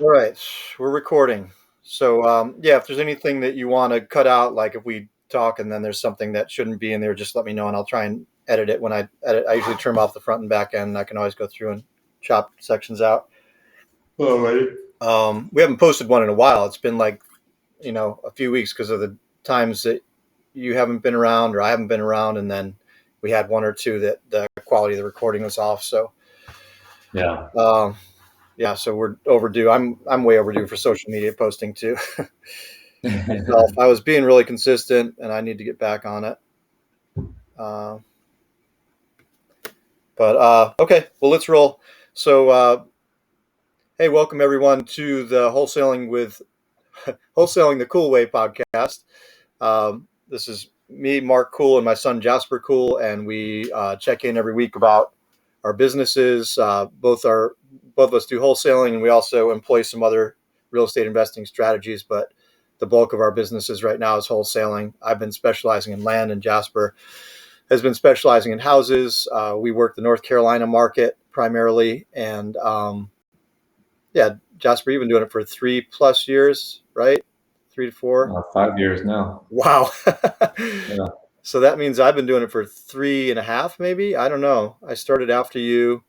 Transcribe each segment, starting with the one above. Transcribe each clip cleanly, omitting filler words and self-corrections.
All right, we're recording. So, yeah, if there's anything that you want to cut out, like if we talk and then there's something that shouldn't be in there, just let me know and I'll try and edit it when I edit. I usually trim off the front and back end. I can always go through and chop sections out. All right. We haven't posted one in a while. It's been like, a few weeks because of the times that you haven't been around or I haven't been around. And then we had one or two that the quality of the recording was off. So, Yeah. um, yeah, so we're overdue. I'm way overdue for social media posting too. Myself, I was being really consistent, and I need to get back on it. Uh, but okay, well, let's roll. So, hey, welcome everyone to the Wholesaling the Cool Way podcast. This is me, Mark Cool, and my son Jasper Cool, and we check in every week about our businesses. Both of us do wholesaling, and we also employ some other real estate investing strategies. But the bulk of our businesses right now is wholesaling. I've been specializing in land, and Jasper has been specializing in houses. We work the North Carolina market primarily, and yeah, Jasper, you've been doing it for 3+ years, right? 3 to 4. 5 years now. Wow. Yeah. So that means I've been doing it for 3.5, maybe. I don't know. I started after you.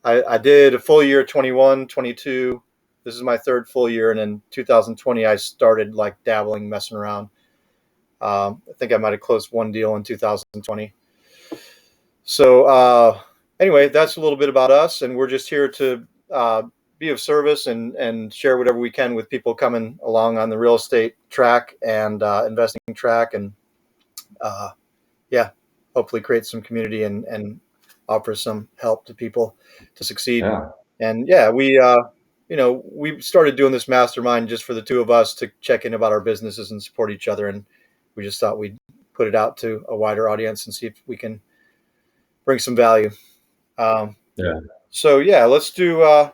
I did a full year, 21, 22. This is my third full year. And in 2020, I started like dabbling, messing around. I think I might have closed one deal in 2020. So anyway, that's a little bit about us. And we're just here to be of service and share whatever we can with people coming along on the real estate track and investing track. And yeah, hopefully create some community and offer some help to people to succeed. Yeah. And yeah, we started doing this mastermind just for the two of us to check in about our businesses and support each other. And we just thought we'd put it out to a wider audience and see if we can bring some value. Yeah. So yeah, let's do,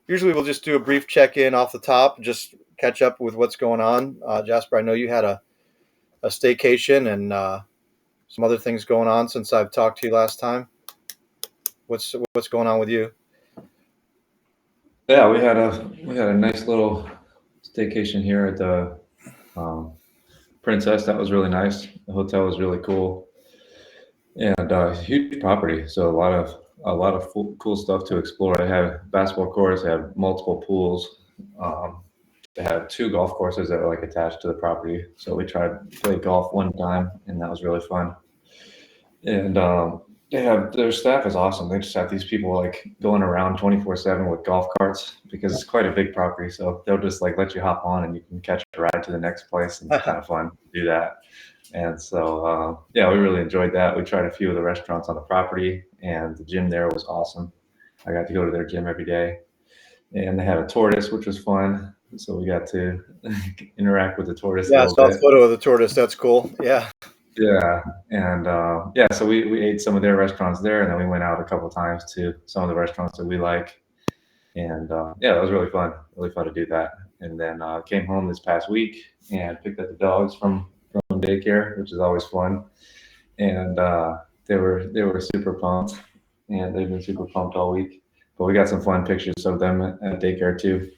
usually we'll just do a brief check-in off the top, just catch up with what's going on. Jasper, I know you had a staycation and some other things going on since I've talked to you last time. What's going on with you? Yeah. We had a nice little staycation here at the Princess. That was really nice. The hotel was really cool, and huge property. So a lot of cool stuff to explore. They have basketball courts. They have multiple pools. Um, they have two golf courses that are like attached to the property. So we tried to play golf one time, and that was really fun. And they have their staff is awesome. They just have these people like going around 24/7 with golf carts because it's quite a big property. So they'll just like let you hop on and you can catch a ride to the next place, and it's kind of fun to do that. And so yeah, we really enjoyed that. We tried a few of the restaurants on the property, and the gym there was awesome. I got to go to their gym every day, and they had a tortoise, which was fun. So we got to interact with the tortoise a Yeah, I little saw a bit. photo of the tortoise. That's cool. Yeah. Yeah, and yeah, so we ate some of their restaurants there, and then we went out a couple times to some of the restaurants that we like, and yeah, that was really fun to do that. And then came home this past week and picked up the dogs from daycare, which is always fun, and they were super pumped, and they've been super pumped all week. But we got some fun pictures of them at daycare too,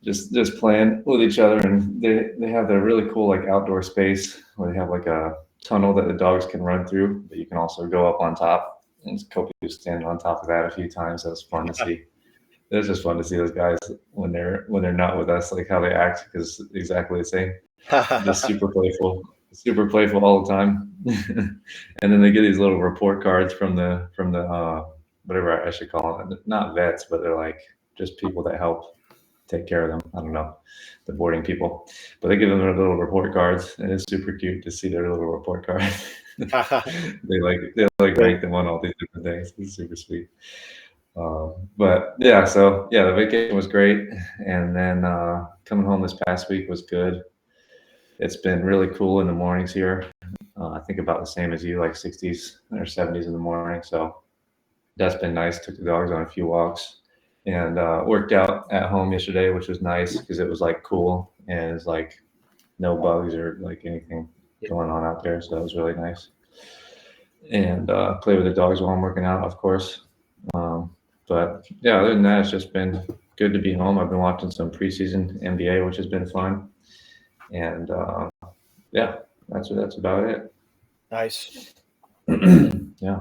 just playing with each other, and they have the really cool like outdoor space where they have like a tunnel that the dogs can run through, but you can also go up on top. And Kobe was standing on top of that a few times. That was fun to see. It was just fun to see those guys when they're not with us, like how they act, because exactly the same. Just super playful all the time. And then they get these little report cards from the whatever I should call them, not vets, but they're like just people that help take care of them. I don't know, the boarding people, but they give them their little report cards, and it's super cute to see their little report card. They like Great. rank them on all these different things. It's super sweet. But yeah, so yeah, the vacation was great, and then coming home this past week was good. It's been really cool in the mornings here. I think about the same as you, like 60s or 70s in the morning. So that's been nice. Took the dogs on a few walks and worked out at home yesterday, which was nice because it was like cool and it's like no bugs or like anything going on out there. So that was really nice. And play with the dogs while I'm working out, of course. But yeah, other than that, it's just been good to be home. I've been watching some preseason NBA, which has been fun, and yeah, that's about it. Nice. Yeah.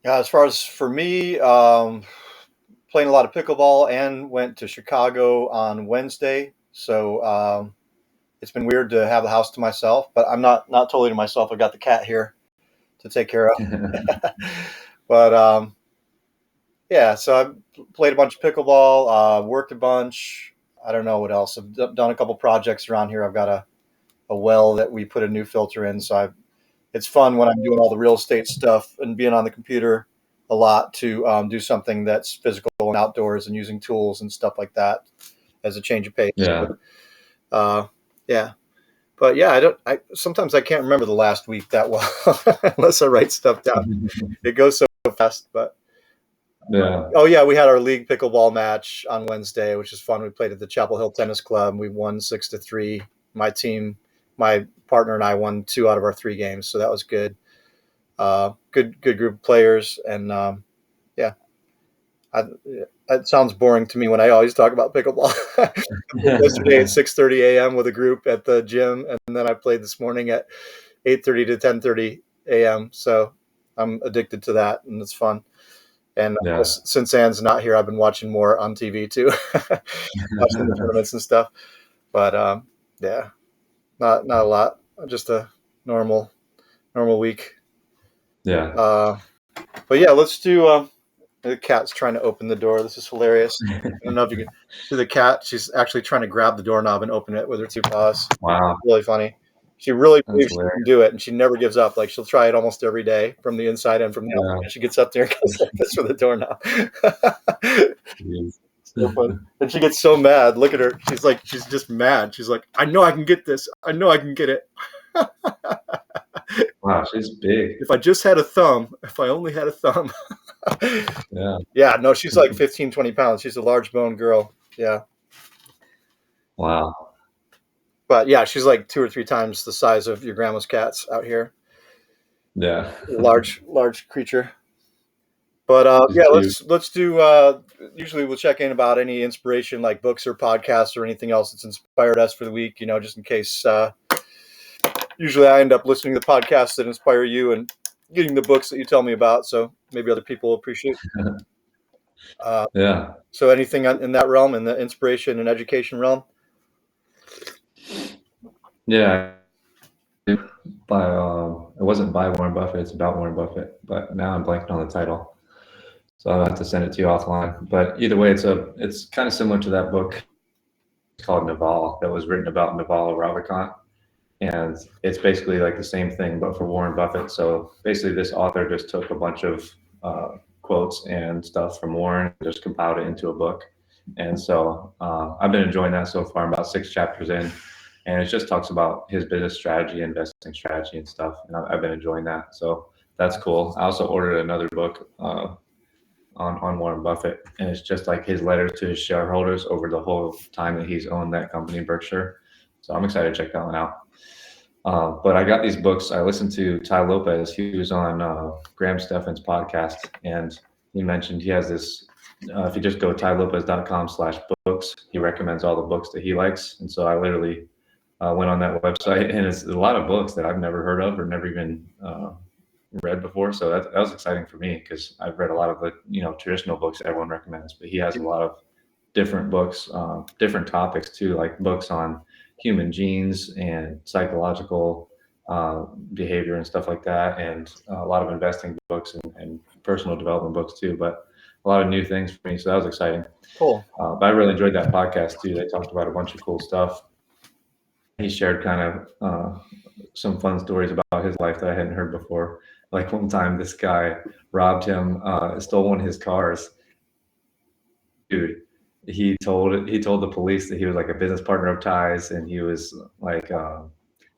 Yeah, as far as for me, playing a lot of pickleball and went to Chicago on Wednesday. So it's been weird to have the house to myself, but I'm not totally to myself. I got the cat here to take care of. But yeah, so I played a bunch of pickleball, worked a bunch. I don't know what else. I've done a couple projects around here. I've got a well that we put a new filter in. So it's fun when I'm doing all the real estate stuff and being on the computer a lot to do something that's physical and outdoors and using tools and stuff like that as a change of pace. Yeah. Uh, yeah. But yeah, I sometimes I can't remember the last week that well unless I write stuff down. It goes so fast. But Yeah. oh yeah, we had our league pickleball match on Wednesday, which is fun. We played at the Chapel Hill Tennis Club. We won 6-3. My team, my partner and I won 2 out of our 3 games, so that was good. Good group of players, and yeah, I, it sounds boring to me when I always talk about pickleball. Yesterday at 6:30 a.m. with a group at the gym, and then I played this morning at 8:30 to 10:30 a.m. So I'm addicted to that, and it's fun. And Yeah. since Anne's not here, I've been watching more on TV too, watching the tournaments and stuff. But yeah, not a lot. Just a normal week. Yeah. But yeah, let's do. The cat's trying to open the door. This is hilarious. I don't know if you can see the cat. She's actually trying to grab the doorknob and open it with her 2 paws. Wow. Really funny. She really That's believes she hilarious. can do it, and she never gives up. Like she'll try it almost every day from the inside and from the Yeah. outside. She gets up there and goes like this with the doorknob. Jeez. So funny. And she gets so mad. Look at her. She's just mad. She's like, I know I can get this. I know I can get it. Wow, she's big. If I just had a thumb, if I only had a thumb. Yeah. Yeah, no, she's like 15, 20 pounds. She's a large bone girl. Yeah. Wow. But yeah, she's like 2 or 3 times the size of your grandma's cats out here. Yeah. Large creature. But She's yeah, cute. let's do. Usually, we'll check in about any inspiration, like books or podcasts or anything else that's inspired us for the week. Just in case. Usually, I end up listening to the podcasts that inspire you and getting the books that you tell me about. So maybe other people appreciate. Yeah. So anything in that realm, in the inspiration and education realm. Yeah. By it wasn't by Warren Buffett, it's about Warren Buffett, but now I'm blanking on the title. So I'll have to send it to you offline. But either way, it's kind of similar to that book called Naval that was written about Naval Ravikant. And it's basically like the same thing, but for Warren Buffett. So basically, this author just took a bunch of quotes and stuff from Warren and just compiled it into a book. And so I've been enjoying that so far. I'm about 6 chapters in, and it just talks about his business strategy, investing strategy, and stuff. And I've been enjoying that. So that's cool. I also ordered another book on Warren Buffett, and it's just like his letters to his shareholders over the whole time that he's owned that company, Berkshire. So I'm excited to check that one out. But I got these books. I listened to Ty Lopez. He was on Graham Stephan's podcast, and he mentioned he has this. If you just go tylopez.com/books, he recommends all the books that he likes. And so I literally went on that website, and it's a lot of books that I've never heard of or never even read before. So that was exciting for me because I've read a lot of the traditional books everyone recommends, but he has a lot of different books, different topics too, like books on human genes and psychological behavior and stuff like that, and a lot of investing books and personal development books too. But a lot of new things for me, so that was exciting. Cool. But I really enjoyed that podcast too. They talked about a bunch of cool stuff. He shared kind of some fun stories about his life that I hadn't heard before. Like one time, this guy robbed him, stole one of his cars. Dude, he told the police that he was like a business partner of Ty's, and he was like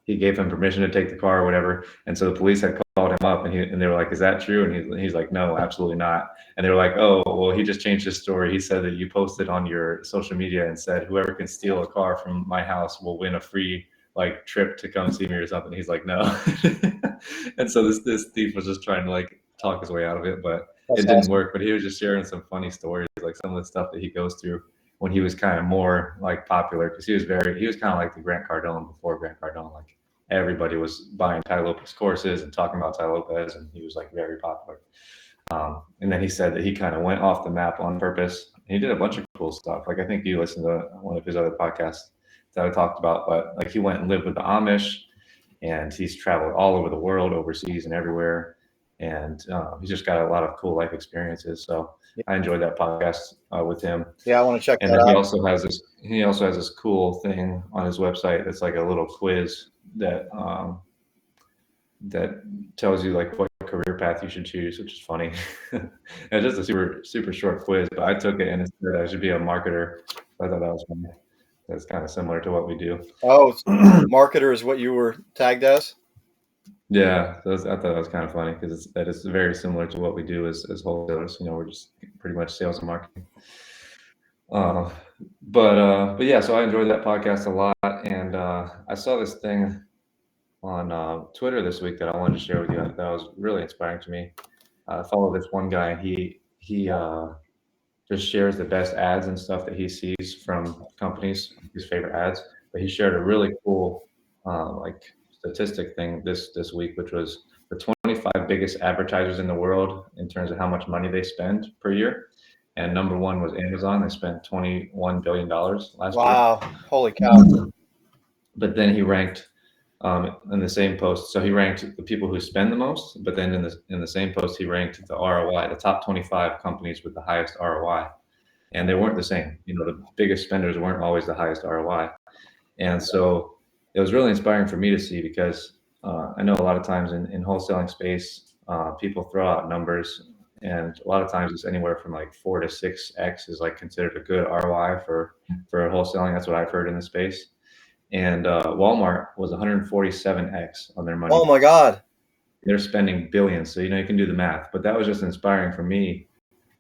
he gave him permission to take the car or whatever. And so the police had called him up, and they were like, "Is that true?" And he's like, "No, absolutely not." And they were like, "Oh, well, he just changed his story. He said that you posted on your social media and said whoever can steal a car from my house will win a free like trip to come see me or something." He's like, "No." And so this thief was just trying to like talk his way out of it, but That's it didn't awesome. work, but he was just sharing some funny stories, like some of the stuff that he goes through when he was kind of more like popular, because he was kind of like the Grant Cardone before Grant Cardone. Like everybody was buying Tai Lopez courses and talking about Tai Lopez, and he was like very popular. And then he said that he kind of went off the map on purpose. He did a bunch of cool stuff. Like I think you listened to one of his other podcasts that I talked about, but like he went and lived with the Amish, and he's traveled all over the world, overseas and everywhere. And he's just got a lot of cool life experiences. So I enjoyed that podcast with him. Yeah, I want to check And that then he out. also has this cool thing on his website that's like a little quiz that tells you like what career path you should choose, which is funny. It's just a super short quiz, but I took it and it said I should be a marketer. I thought that was funny. That's kind of similar to what we do. Oh, marketer is what you were tagged as? Yeah, I thought that was kind of funny because that is very similar to what we do as wholesalers. We're just pretty much sales and marketing. But yeah, so I enjoyed that podcast a lot, and I saw this thing on Twitter this week that I wanted to share with you that was really inspiring to me. I follow this one guy. He just shares the best ads and stuff that he sees from companies, his favorite ads. But he shared a really cool like statistic thing this week, which was the 25 biggest advertisers in the world in terms of how much money they spend per year. And number one was Amazon. They spent $21 billion last year. Wow. Holy cow. But then he ranked in the same post. So he ranked the people who spend the most, but then in the same post he ranked the ROI, the top 25 companies with the highest ROI, and they weren't the same. The biggest spenders weren't always the highest ROI, and so it was really inspiring for me to see because I know a lot of times in wholesaling space, people throw out numbers, and a lot of times it's anywhere from like 4 to 6x is like considered a good ROI for wholesaling. That's what I've heard in the space. And Walmart was 147x on their money. Oh my God. They're spending billions, so you can do the math. But that was just inspiring for me,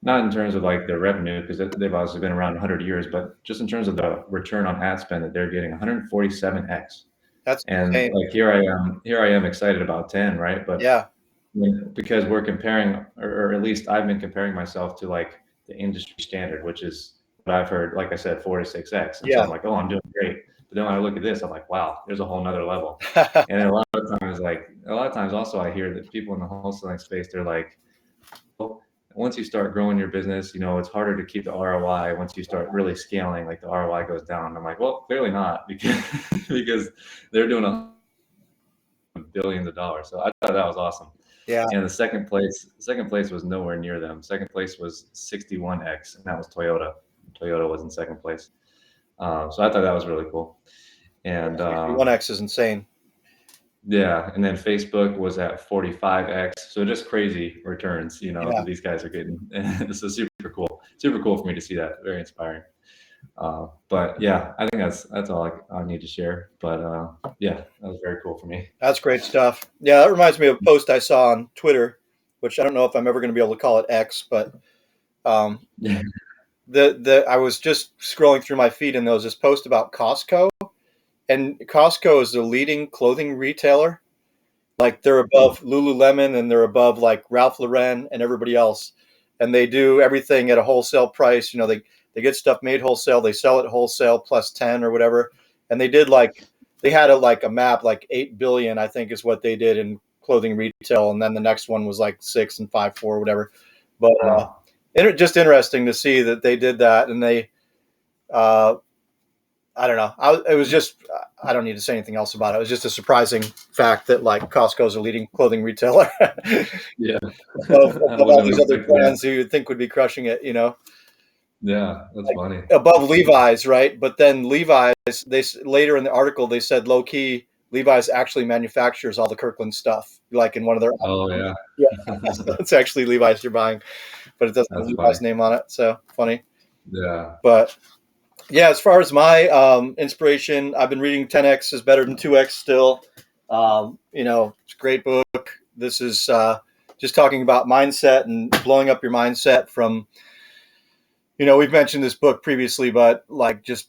not in terms of like their revenue, because they've obviously been around 100 years, but just in terms of the return on ad spend that they're getting, 147x. That's And insane. like here I am excited about 10, right? But Yeah. because we're comparing, or at least I've been comparing myself to like the industry standard, which is what I've heard, like I said, 4 to 6x. And so Yeah. I'm like, oh, I'm doing great. But then when I look at this, I'm like, wow, there's a whole nother level. And then a lot of times also I hear that people in the wholesaling space, they're like, well, once you start growing your business, it's harder to keep the ROI. Once you start really scaling, like the ROI goes down. And I'm like, well, clearly not, because because they're doing billions of dollars. So I thought that was awesome. Yeah. And the second place was nowhere near them. Second place was 61x, and that was Toyota. Toyota was in second place. So I thought that was really cool. And 1x is insane. yeah, and then Facebook was at 45x. So just crazy returns, Yeah. that these guys are getting. This is super cool. Super cool for me to see that. Very inspiring. But yeah, I think that's all I need to share. But yeah, that was very cool for me. That's great stuff. Yeah, that reminds me of a post I saw on Twitter, which I don't know if I'm ever going to be able to call it X, but Yeah. I was just scrolling through my feed and there was this post about Costco, and Costco is the leading clothing retailer. Like they're above Lululemon and they're above like Ralph Lauren and everybody else, and they do everything at a wholesale price. They get stuff made wholesale, they sell it wholesale plus 10 or whatever, and they had a map like 8 billion, I think, is what they did in clothing retail, and then the next one was like 6 and 5.4 whatever. But Wow. just interesting to see that they did that, and they I don't know. It was just, I don't need to say anything else about it. It was just a surprising fact that like Costco is a leading clothing retailer Yeah. above I all wouldn't have these other expected that. brands who you'd think would be crushing it, Yeah, that's like funny. above Levi's, right? But then Levi's, later in the article, they said low key, Levi's actually manufactures all the Kirkland stuff, like in one of their, Oh yeah. yeah, it's actually Levi's you're buying, but it doesn't have That's funny. Levi's name on it. So funny. Yeah. But yeah, as far as my inspiration, I've been reading 10X is Better Than 2X still. It's a great book. This is just talking about mindset and blowing up your mindset from, we've mentioned this book previously, but like just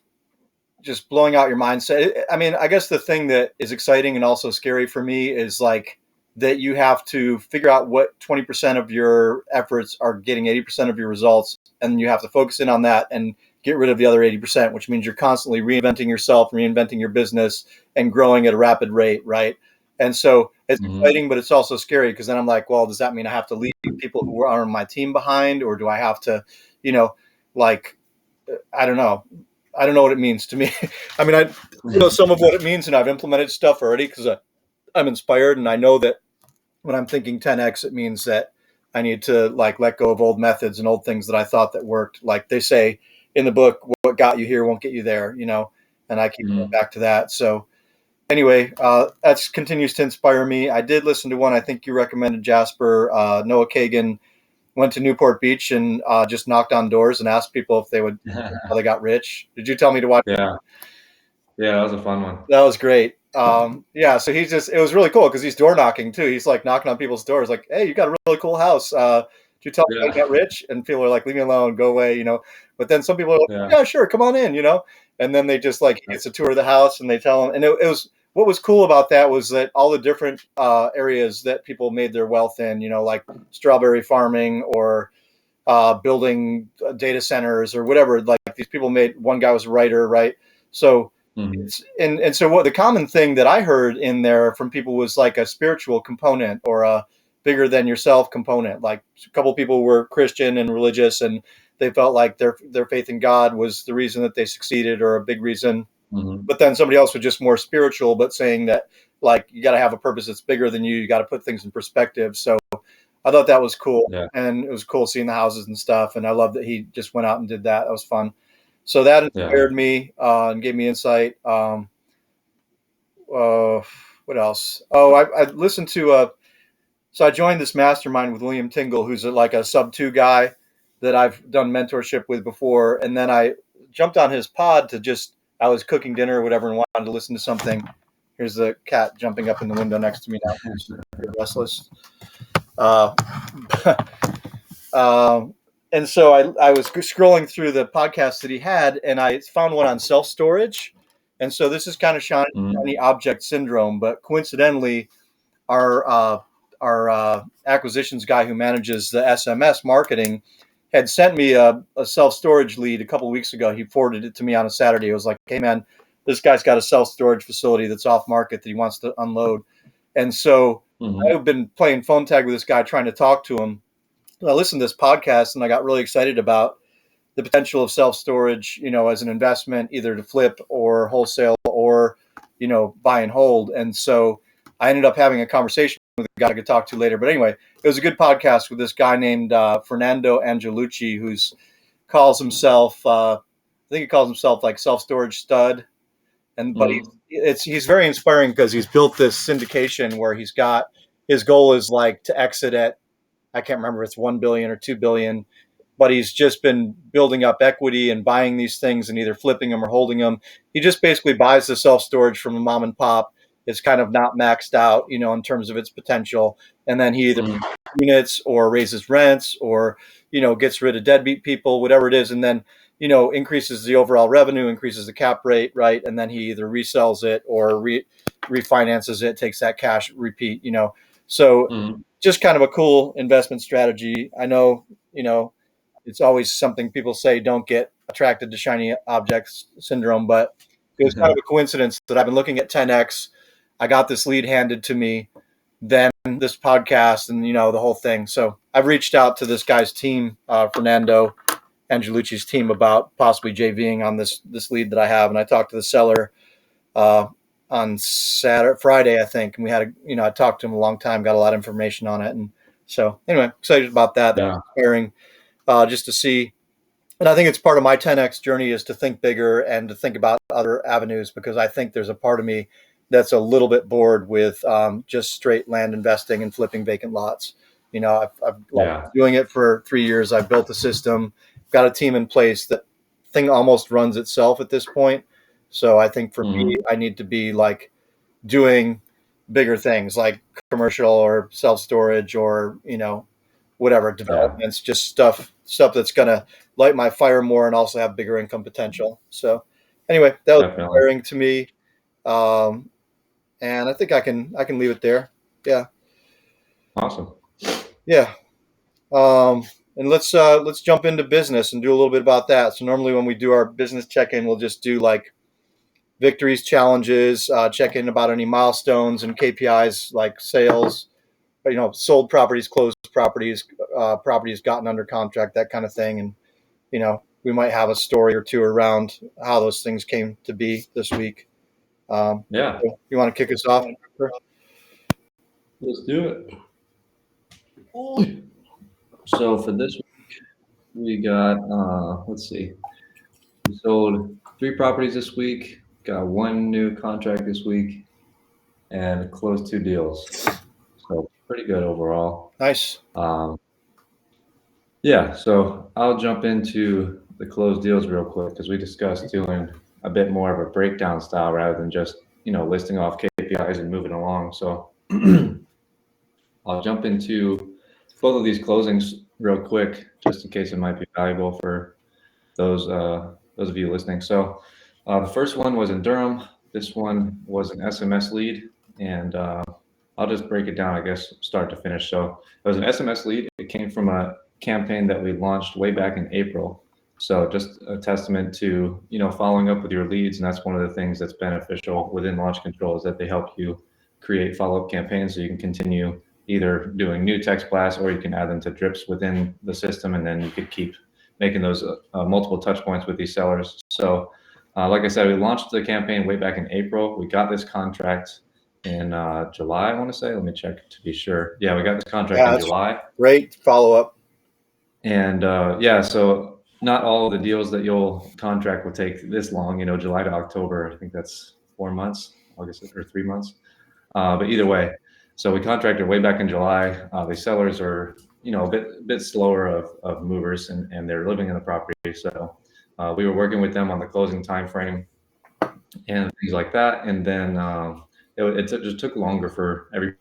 blowing out your mindset. I mean, I guess the thing that is exciting and also scary for me is like that you have to figure out what 20% of your efforts are getting 80% of your results, and you have to focus in on that and get rid of the other 80%, which means you're constantly reinventing yourself, reinventing your business, and growing at a rapid rate, right? And so it's Mm-hmm. exciting, but it's also scary, because then I'm like, well, does that mean I have to leave people who are on my team behind, or do I have to, you know, like, I don't know. I don't know what it means to me. I mean, I know some of what it means, and I've implemented stuff already because I'm inspired, and I know that when I'm thinking 10x, it means that I need to like let go of old methods and old things that I thought that worked. Like they say in the book, what got you here won't get you there, and I keep going Mm-hmm. back to that. So anyway, that continues to inspire me. I did listen to one I think you recommended, Jasper. Noah Kagan went to Newport Beach and just knocked on doors and asked people if they would, how they got rich. Did you tell me to watch? Yeah, yeah, that was a fun one. That was great. Yeah, so it was really cool because he's door knocking too. He's like knocking on people's doors, like, "Hey, you got a really cool house. Did you tell me how you Yeah, got rich?" And people are like, "Leave me alone, go away." But then some people are like, yeah, "Yeah, sure, come on in." And then they just like, he gets a tour of the house and they tell him. And it was, what was cool about that was that all the different areas that people made their wealth in, like strawberry farming or building data centers or whatever. Like these people made. One guy was a writer, right? So mm-hmm. and so what the common thing that I heard in there from people was like a spiritual component or a bigger than yourself component. Like a couple of people were Christian and religious, and they felt like their faith in God was the reason that they succeeded, or a big reason. Mm-hmm. But then somebody else was just more spiritual, but saying that like you got to have a purpose that's bigger than you. You got to put things in perspective. So I thought that was cool, Yeah, and it was cool seeing the houses and stuff. And I love that he just went out and did that. That was fun. So that yeah. inspired me and gave me insight. Uh, what else? Oh, I listened to so I joined this mastermind with William Tingle, who's like a sub two guy that I've done mentorship with before, and then I jumped on his pod to just, I was cooking dinner or whatever and wanted to listen to something. Here's the cat jumping up in the window next to me now. He's restless. Uh, and so I was scrolling through the podcasts that he had, and I found one on self storage. And so this is kind of Mm-hmm. shiny object syndrome, but coincidentally, our acquisitions guy who manages the SMS marketing had sent me a self storage lead a couple of weeks ago. He forwarded it to me on a Saturday. It was like, "Hey man, this guy's got a self storage facility that's off market that he wants to unload." And so Mm-hmm. I've been playing phone tag with this guy, trying to talk to him. I listened to this podcast and I got really excited about the potential of self storage, as an investment, either to flip or wholesale or, buy and hold. And so I ended up having a conversation with a guy I could talk to later. But anyway, it was a good podcast with this guy named Fernando Angelucci, who's calls himself, I think he calls himself like self storage stud. And but Mm-hmm. he's very inspiring because he's built this syndication where his goal is like to exit at, I can't remember if it's 1 billion or 2 billion, but he's just been building up equity and buying these things and either flipping them or holding them. He just basically buys the self storage from a mom and pop. It's kind of not maxed out, in terms of its potential. And then he either Mm-hmm. units or raises rents or, gets rid of deadbeat people, whatever it is. And then, increases the overall revenue, increases the cap rate, right? And then he either resells it or refinances it, takes that cash, repeat. So Mm-hmm. just kind of a cool investment strategy. I know, you know, it's always something people say, don't get attracted to shiny objects syndrome, but it was kind of a coincidence that I've been looking at 10x. I got this lead handed to me, then this podcast, and the whole thing. So I've reached out to this guy's team, Fernando Angelucci's team, about possibly JVing on this lead that I have, and I talked to the seller uh, on Friday, I think, and we had I talked to him a long time, got a lot of information on it, and so anyway, excited about that. That was Yeah, inspiring, just to see. And I think it's part of my 10x journey is to think bigger and to think about other avenues, because I think there's a part of me that's a little bit bored with just straight land investing and flipping vacant lots. I've yeah, doing it for 3 years. I've built a system, got a team in place. That thing almost runs itself at this point. So I think for mm-hmm. me, I need to be like doing bigger things like commercial or self storage or whatever Yeah, developments, just stuff that's gonna light my fire more and also have bigger income potential. So anyway, that was definitely. inspiring to me, and I think I can leave it there. Yeah. Awesome. Yeah. And let's jump into business and do a little bit about that. So normally when we do our business check-in, we'll just do like victories, challenges, check in about any milestones and KPIs like sales, sold properties, closed properties, properties gotten under contract, that kind of thing. And we might have a story or two around how those things came to be this week. Yeah, You want to kick us off? let's do it. So for this week, we got, let's see, we sold 3 properties this week, got 1 new contract this week, and closed 2 deals. So pretty good overall. Nice. Um, yeah, so I'll jump into the closed deals real quick because we discussed doing a bit more of a breakdown style rather than just, listing off KPIs and moving along. So I'll jump into both of these closings real quick, just in case it might be valuable for those of you listening. So the first one was in Durham. This one was an SMS lead, and I'll just break it down, I guess, start to finish. So it was an SMS lead. It came from a campaign that we launched way back in April. So just a testament to following up with your leads, and that's one of the things that's beneficial within Launch Control is that they help you create follow-up campaigns so you can continue either doing new text blasts or you can add them to drips within the system, and then you could keep making those multiple touch points with these sellers. So, like I said, we launched the campaign way back in April. We got this contract in July, I want to say. Let me check to be sure. Yeah, we got this contract Yeah, in that's July. great follow up. And yeah, so not all of the deals that you'll contract will take this long, July to October. I think that's 4 months, August or 3 months. But either way, so we contracted way back in July. The sellers are, a bit slower of movers and they're living in the property. So we were working with them on the closing time frame and things like that. And then just took longer for every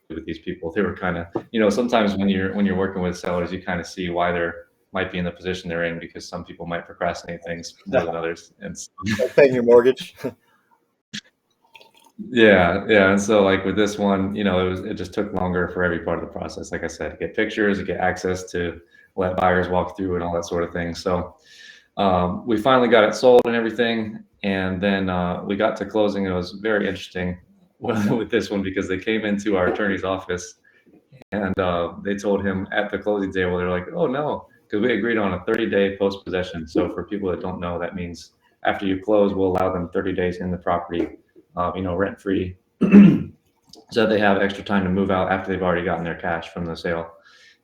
with these people. They were kind of, sometimes when you're working with sellers, you kind of see why they're might be in the position they're in because some people might procrastinate things more than others. And so, Like paying your mortgage. yeah. And so like with this one, it just took longer for every part of the process. Like I said, to get pictures, to get access to let buyers walk through and all that sort of thing. So we finally got it sold and everything. And then we got to closing. It was very interesting with this one because they came into our attorney's office and they told him at the closing table, they're like, oh no, because we agreed on a 30-day post possession. So for people that don't know, that means after you close, we'll allow them 30 days in the property, rent free. So that they have extra time to move out after they've already gotten their cash from the sale.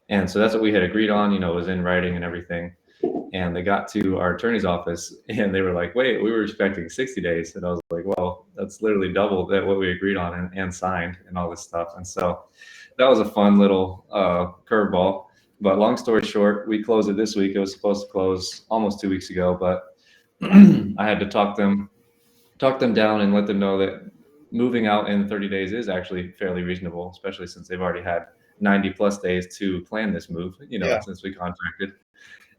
And so that's what we had agreed on, it was in writing and everything. And they got to our attorney's office and they were like, wait, we were expecting 60 days. And I was like, well, that's literally double that what we agreed on and signed and all this stuff. And so that was a fun little curveball. But long story short, we closed it this week. It was supposed to close almost 2 weeks ago, but I had to talk them down and let them know that moving out in 30 days is actually fairly reasonable, especially since they've already had 90 plus days to plan this move, Yeah. since we contracted.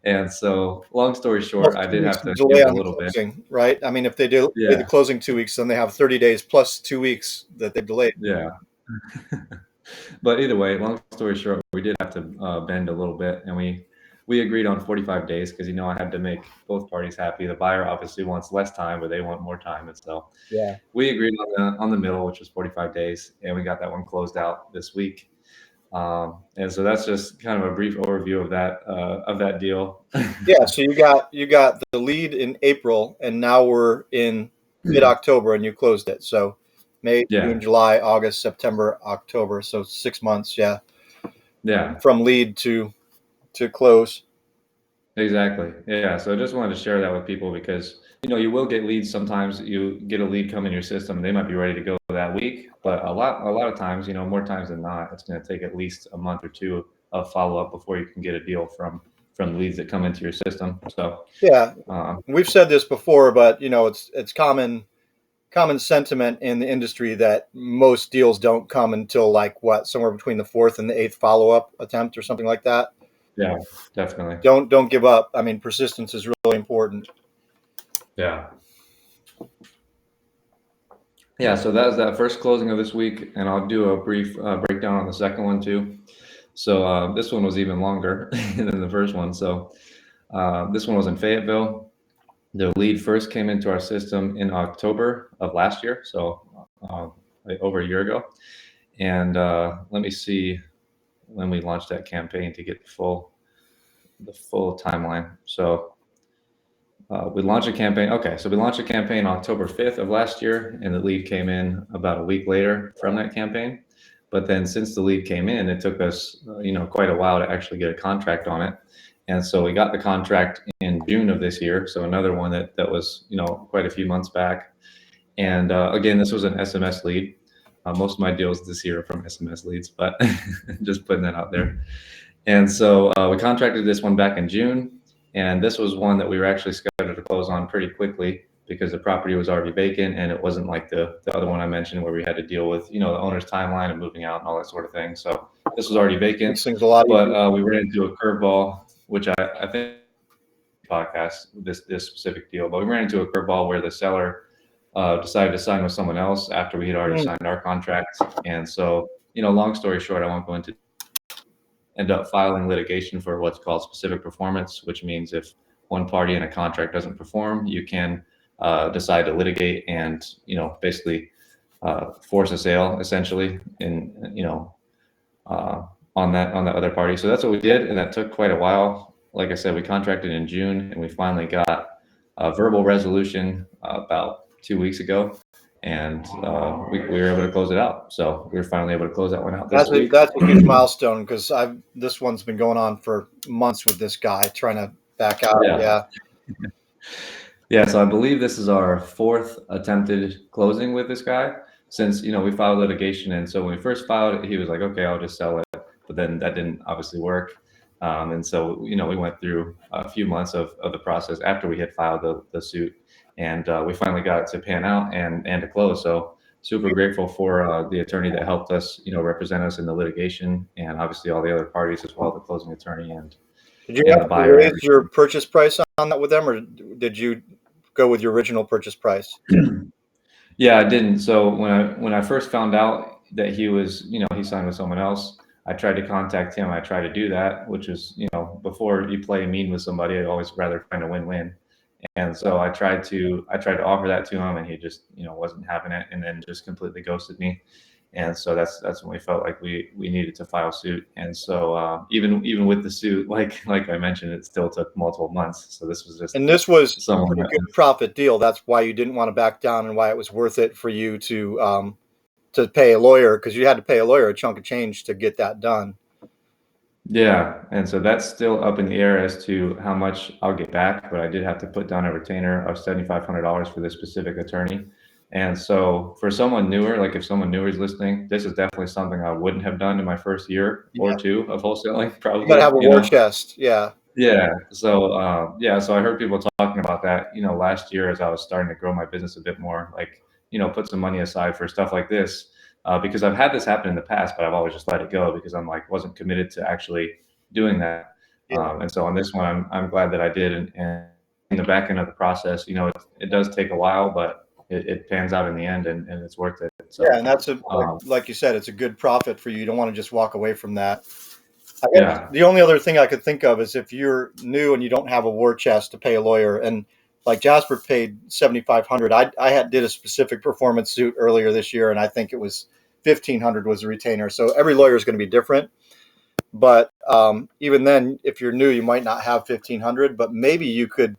And so, long story short, Plus I 2 did weeks have of to delay give a on the little bit. closing, right? I mean, if they do the Yeah, closing 2 weeks, then they have 30 days plus 2 weeks that they've delayed. yeah. But either way, long story short, we did have to bend a little bit, and we agreed on 45 days because I had to make both parties happy. The buyer obviously wants less time, but they want more time, and so Yeah. we agreed on the middle, which was 45 days, and we got that one closed out this week. And so that's just kind of a brief overview of that deal. Yeah. So you got the lead in April, and now we're in mid October, and you closed it. So May, Yeah, June, July, August, September, October. So 6 months. Yeah, yeah. from lead to close. Exactly. Yeah. So I just wanted to share that with people because you will get leads sometimes. You get a lead come in your system, they might be ready to go that week, but a lot of times, more times than not, it's going to take at least a month or two of follow up before you can get a deal from leads that come into your system. So Yeah, um, we've said this before, but it's common sentiment in the industry that most deals don't come until like what somewhere between the fourth and the eighth follow up attempt or something like that. yeah, definitely. Don't give up. I mean, persistence is really important. Yeah. Yeah, so that was that first closing of this week, and I'll do a brief breakdown on the second one too. So this one was even longer than the first one. So this one was in Fayetteville. The lead first came into our system in October of last year, so like over a year ago. And let me see when we launched that campaign to get the full timeline. So we launched a campaign. Okay, so we launched a campaign October 5th of last year, and the lead came in about a week later from that campaign. But then since the lead came in, it took us, quite a while to actually get a contract on it. And so we got the contract in June of this year. So another one that was, quite a few months back. And again, this was an SMS lead. Most of my deals this year are from SMS leads, but just putting that out there. And so we contracted this one back in June. And this was one that we were actually scheduled to close on pretty quickly because the property was already vacant, and it wasn't like the other one I mentioned where we had to deal with, the owner's timeline and moving out and all that sort of thing. So this was already vacant, Makes things a lot easier. but we ran into a curveball, which I think podcast this specific deal, but we ran into a curveball where the seller decided to sign with someone else after we had already signed our contract. And so, long story short, I won't go into end up filing litigation for what's called specific performance, which means if one party in a contract doesn't perform, you can decide to litigate and basically force a sale essentially in on that other party. So that's what we did, and that took quite a while. Like I said, we contracted in June, and we finally got a verbal resolution about 2 weeks ago, and we were able to close it out. So we were finally able to close that one out this week. That's a huge milestone because this one's been going on for months with this guy trying to back out. Yeah. Yeah, so I believe this is our fourth attempted closing with this guy since, we filed litigation. And so when we first filed it, he was like, okay, I'll just sell it. But then that didn't obviously work. And so, we went through a few months of the process after we had filed the suit. And we finally got it to pan out and to close. So super grateful for the attorney that helped us, represent us in the litigation, and obviously all the other parties as well, the closing attorney and Did you the have to buyer. raise your purchase price on that with them, or did you go with your original purchase price? Yeah, I didn't. So when I first found out that he was, he signed with someone else, I tried to contact him. I tried to do that, which is, before you play mean with somebody, I'd always rather find a win-win. And so I tried to offer that to him, and he just, wasn't having it, and then just completely ghosted me. And so that's when we felt like we needed to file suit. And so even with the suit, like I mentioned, it still took multiple months. So this was just And this was a someone pretty that good profit deal. That's why you didn't want to back down, and why it was worth it for you to pay a lawyer, because you had to pay a lawyer a chunk of change to get that done. Yeah, and so that's still up in the air as to how much I'll get back, but I did have to put down a retainer of $7,500 for this specific attorney. And so for someone newer, like if someone newer is listening, this is definitely something I wouldn't have done in my first year or two of wholesaling, You probably, got to have a war chest. Yeah. Yeah. So so I heard people talking about that, last year as I was starting to grow my business a bit more, like, put some money aside for stuff like this. Because I've had this happen in the past, but I've always just let it go because I'm like, wasn't committed to actually doing that. Yeah. And so on this one, I'm glad that I did. And in the back end of the process, it does take a while, but it pans out in the end, and it's worth it. So, Yeah, and that's like you said, it's a good profit for you. You don't want to just walk away from that. I guess yeah. the only other thing I could think of is if you're new and you don't have a war chest to pay a lawyer, and like Jasper paid $7,500. I did a specific performance suit earlier this year, and I think it was $1,500 was a retainer. So every lawyer is going to be different. But even then, if you're new, you might not have $1,500, but maybe you could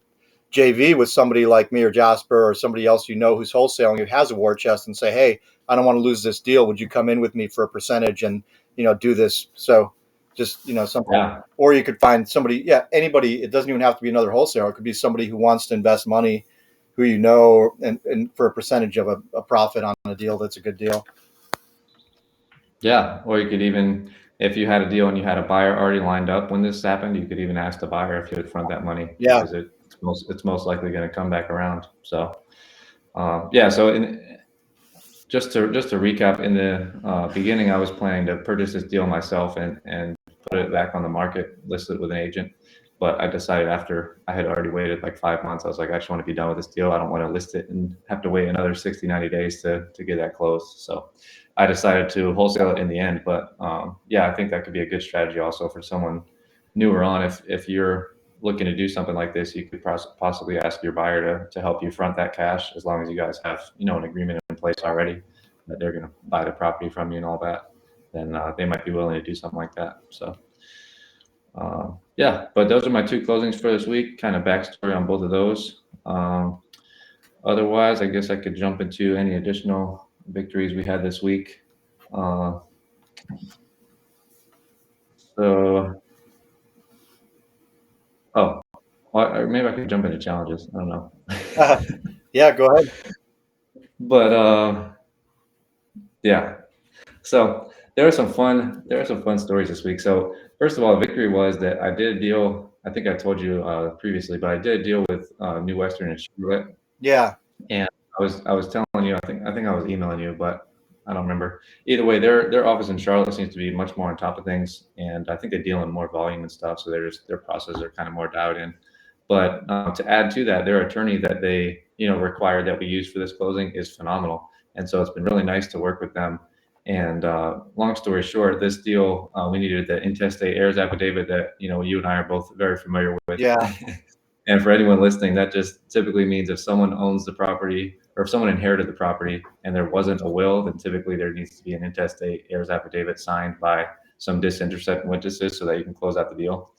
JV with somebody like me or Jasper or somebody else who's wholesaling, who has a war chest, and say, hey, I don't want to lose this deal. Would you come in with me for a percentage and do this? So just something. Yeah. Or you could find somebody, anybody. It doesn't even have to be another wholesaler. It could be somebody who wants to invest money, who and for a percentage of a profit on a deal that's a good deal. Yeah, or you could even, if you had a deal and you had a buyer already lined up when this happened, you could even ask the buyer if you would front that money, Yeah. because it's most likely going to come back around. So, so just to recap, in the beginning, I was planning to purchase this deal myself and put it back on the market, list it with an agent. But I decided after I had already waited like 5 months, I was like, I just want to be done with this deal. I don't want to list it and have to wait another 60, 90 days to get that closed. So I decided to wholesale it in the end. But yeah, I think that could be a good strategy also for someone newer on. If you're looking to do something like this, you could possibly ask your buyer to help you front that cash, as long as you guys have, an agreement in place already that they're going to buy the property from you and all that. Then they might be willing to do something like that. So yeah, but those are my two closings for this week. Kind of backstory on both of those. Otherwise, I guess I could jump into any additional victories we had this week. So, oh, or maybe I could jump into challenges. I don't know. Yeah, go ahead. But yeah, so there are some fun stories this week. So first of all, victory was that I did a deal. I think I told you previously, but I did a deal with New Western in Charlotte. Yeah. And I was telling you, I think I was emailing you, but I don't remember. Either way, their office in Charlotte seems to be much more on top of things, and I think they deal in more volume and stuff, so their processes are kind of more dialed in. But to add to that, their attorney that they required that we use for this closing is phenomenal, and so it's been really nice to work with them. And long story short, this deal we needed the intestate heirs affidavit that you and I are both very familiar with. Yeah. And for anyone listening, that just typically means if someone owns the property or if someone inherited the property and there wasn't a will, then typically there needs to be an intestate heirs affidavit signed by some disinterested witnesses so that you can close out the deal.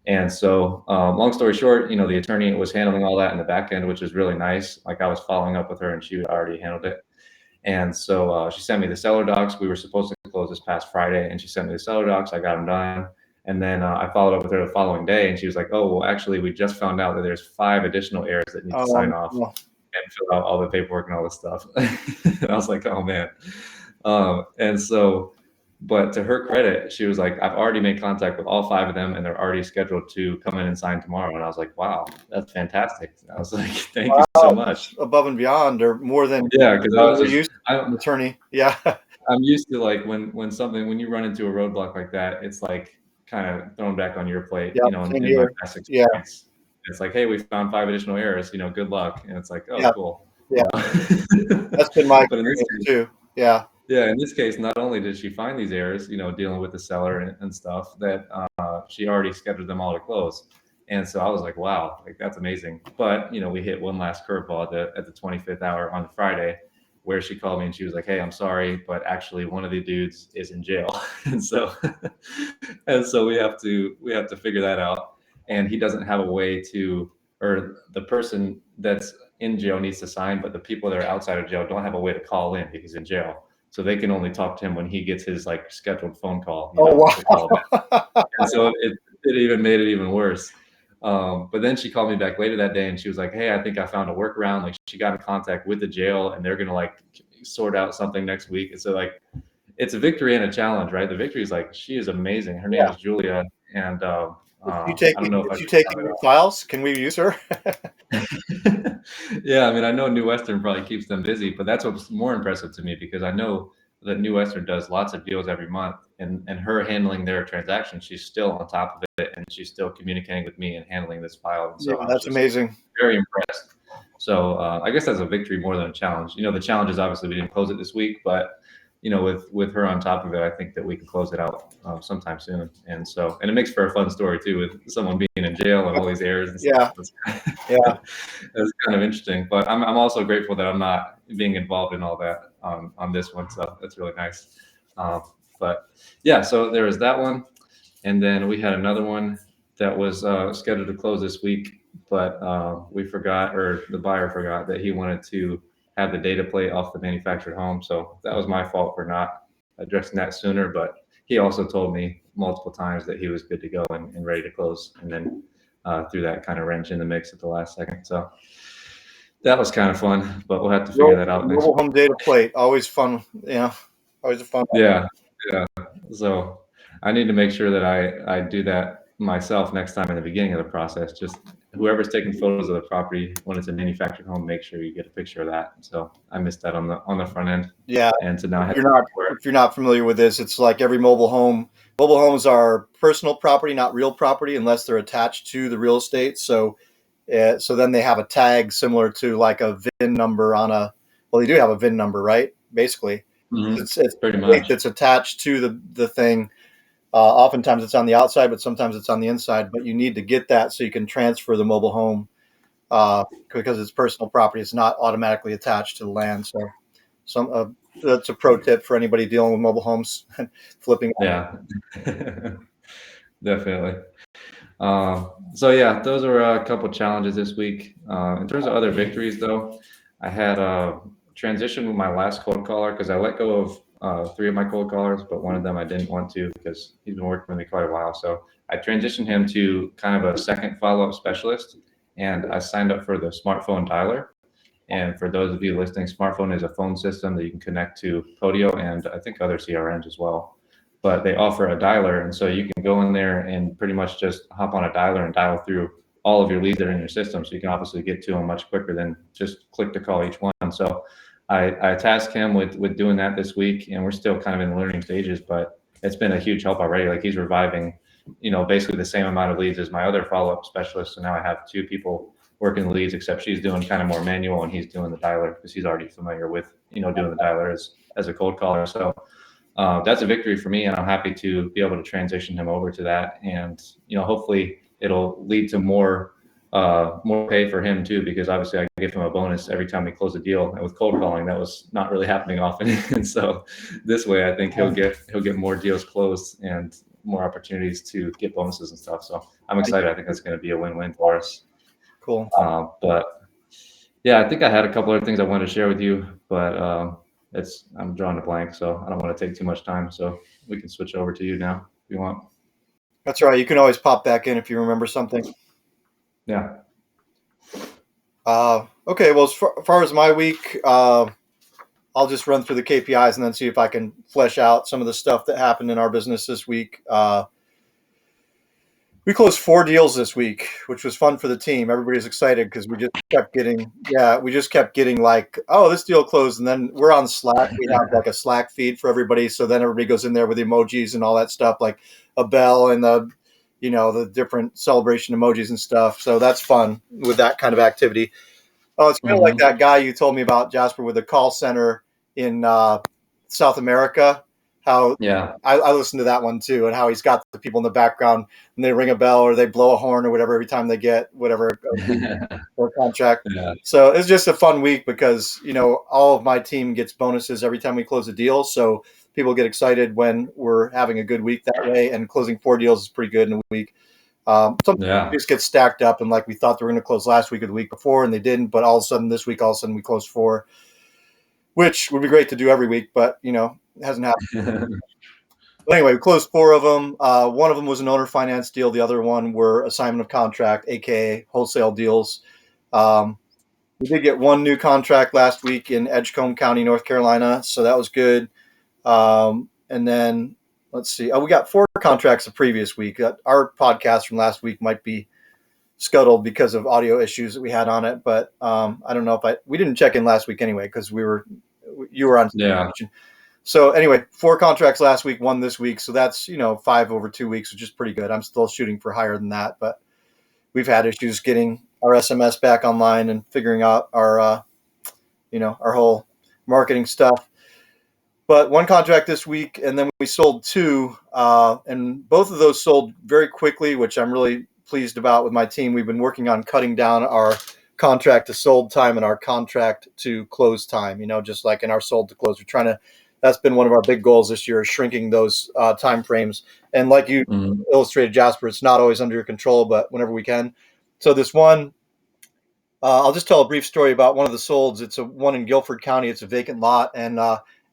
And so, long story short, the attorney was handling all that in the back end, which is really nice. Like I was following up with her and she already handled it. And so she sent me the seller docs. We were supposed to close this past Friday, and she sent me the seller docs. I got them done. And then I followed up with her the following day, and she was like, "Oh, well, actually, we just found out that there's 5 additional heirs that need to sign off and fill out all the paperwork and all this stuff." And I was like, "Oh man." And so, but to her credit, she was like, "I've already made contact with all 5 of them, and they're already scheduled to come in and sign tomorrow." And I was like, "Wow, that's fantastic." I was like, "Thank you so much." Above and beyond, or more than Yeah, because I was we're just, used to an attorney. Yeah. I'm used to like when you run into a roadblock like that, it's like kind of thrown back on your plate, Yeah. Same in my here. past Yeah. experience. It's like, hey, we found 5 additional errors, good luck. And it's like, oh, Yeah. cool. Yeah. That's been my But in this experience case, too. Yeah. yeah, in this case, not only did she find these errors, dealing with the seller and stuff, that she already scheduled them all to close. And so I was like, wow, like that's amazing. But we hit one last curveball at the 25th hour on Friday, where she called me and she was like, "Hey, I'm sorry, but actually one of the dudes is in jail." And so we have to figure that out. And he doesn't have a way to, or the person that's in jail needs to sign, but the people that are outside of jail don't have a way to call in because he's in jail. So they can only talk to him when he gets his like scheduled phone call, to call him in. And so it even made it even worse. But then she called me back later that day and she was like, "Hey, I think I found a workaround." Like she got in contact with the jail and they're gonna like sort out something next week. And so like it's a victory and a challenge, right? The victory is like she is amazing. Her name is Julia, and I don't know if I Is she can taking shout your files? Can we use her? it out. Yeah, I mean, I know New Western probably keeps them busy, but that's what's more impressive to me because I know that New Western does lots of deals every month, and her handling their transactions, she's still on top of it, and she's still communicating with me and handling this file. And Yeah, so I was that's just amazing. very impressed. So I guess that's a victory more than a challenge. The challenge is obviously we didn't close it this week, but with her on top of it, I think that we can close it out sometime soon. And so, and it makes for a fun story too, with someone being in jail and all these errors and stuff. Yeah. It's kind of interesting. But I'm also grateful that I'm not being involved in all that on this one. So that's really nice. But yeah, so there was that one. And then we had another one that was scheduled to close this week, but we forgot, or the buyer forgot, that he wanted to have the data plate off the manufactured home. So that was my fault for not addressing that sooner. But he also told me multiple times that he was good to go and ready to close. And then threw that kind of wrench in the mix at the last second. So that was kind of fun, but we'll have to figure that out next Mobile week. home data plate, always fun. Yeah, always a fun. Yeah, yeah. So I need to make sure that I do that myself next time in the beginning of the process. Just whoever's taking photos of the property when it's a manufactured home, make sure you get a picture of that. So I missed that on the front end. Yeah. And so now I have If you're not familiar with this, it's like every mobile home. Mobile homes are personal property, not real property, unless they're attached to the real estate. So then they have a tag similar to like a VIN number on a. Well, they do have a VIN number, right? Basically, it's pretty much. it's attached to the thing. Oftentimes it's on the outside, but sometimes it's on the inside. But you need to get that so you can transfer the mobile home because it's personal property. It's not automatically attached to the land. So that's a pro tip for anybody dealing with mobile homes and flipping. Yeah, definitely. So yeah, those are a couple challenges this week. In terms of other victories, though, I had a transition with my last cold caller because I let go of 3 of my cold callers, but one of them I didn't want to because he's been working with me quite a while. So I transitioned him to kind of a second follow-up specialist, and I signed up for the smartphone dialer. And for those of you listening, smartphone is a phone system that you can connect to Podio and I think other CRMs as well. But they offer a dialer, and so you can go in there and pretty much just hop on a dialer and dial through all of your leads that are in your system. So you can obviously get to them much quicker than just click to call each one. So I tasked him with doing that this week, and we're still kind of in the learning stages, but it's been a huge help already. Like he's reviving, basically the same amount of leads as my other follow-up specialist. So now I have 2 people working the leads, except she's doing kind of more manual and he's doing the dialer because he's already familiar with, doing the dialer as a cold caller. So that's a victory for me, and I'm happy to be able to transition him over to that. And hopefully it'll lead to more pay for him too, because obviously I give him a bonus every time we close a deal. And with cold calling, that was not really happening often. And so this way, I think he'll get more deals closed and more opportunities to get bonuses and stuff. So I'm excited. I think that's going to be a win-win for us. Cool. But yeah, I think I had a couple other things I wanted to share with you, but I'm drawing a blank, so I don't want to take too much time. So we can switch over to you now if you want. That's right. You can always pop back in if you remember something. Yeah. Okay. Well, as far as my week, I'll just run through the KPIs and then see if I can flesh out some of the stuff that happened in our business this week. We closed 4 deals this week, which was fun for the team. Everybody's excited because we just kept getting like, oh, this deal closed. And then we're on Slack. We have like a Slack feed for everybody. So then everybody goes in there with emojis and all that stuff, like a bell and the different celebration emojis and stuff. So that's fun with that kind of activity. Oh, it's kind of like that guy you told me about, Jasper, with the call center in South America. How I listened to that one too, and how he's got the people in the background and they ring a bell or they blow a horn or whatever every time they get whatever or contract. Yeah. So it's just a fun week because all of my team gets bonuses every time we close a deal. So people get excited when we're having a good week that way, and closing 4 deals is pretty good in a week. Some just get stacked up, and like we thought they were going to close last week or the week before, and they didn't. But all of a sudden, this week, we closed 4, which would be great to do every week, but it hasn't happened. But anyway, we closed 4 of them. One of them was an owner finance deal. The other one were assignment of contract, aka wholesale deals. We did get 1 new contract last week in Edgecombe County, North Carolina, so that was good. And then let's see. We got 4 contracts the previous week. Our podcast from last week might be scuttled because of audio issues that we had on it, but I don't know if we didn't check in last week anyway because you were on. Yeah. So anyway, 4 contracts last week, 1 this week. So that's 5 over 2 weeks, which is pretty good. I'm still shooting for higher than that, but we've had issues getting our SMS back online and figuring out our our whole marketing stuff. But 1 contract this week, and then we sold 2, and both of those sold very quickly, which I'm really pleased about with my team. We've been working on cutting down our contract to sold time and our contract to close time, just like in our sold to close. That's been one of our big goals this year, is shrinking those time frames. And like you illustrated, Jasper, it's not always under your control, but whenever we can. So this one, I'll just tell a brief story about one of the solds. It's one in Guilford County. It's a vacant lot. And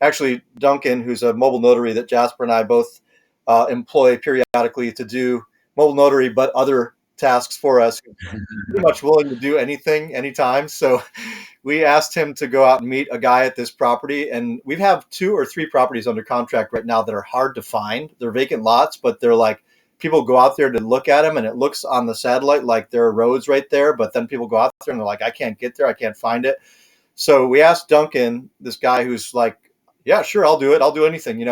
actually, Duncan, who's a mobile notary that Jasper and I both employ periodically to do mobile notary, but other tasks for us, pretty much willing to do anything, anytime. So we asked him to go out and meet a guy at this property. And we have 2 or 3 properties under contract right now that are hard to find. They're vacant lots, but they're like people go out there to look at them, and it looks on the satellite like there are roads right there, but then people go out there and they're like, I can't get there, I can't find it. So we asked Duncan, this guy who's like, yeah, sure, I'll do it, I'll do anything. He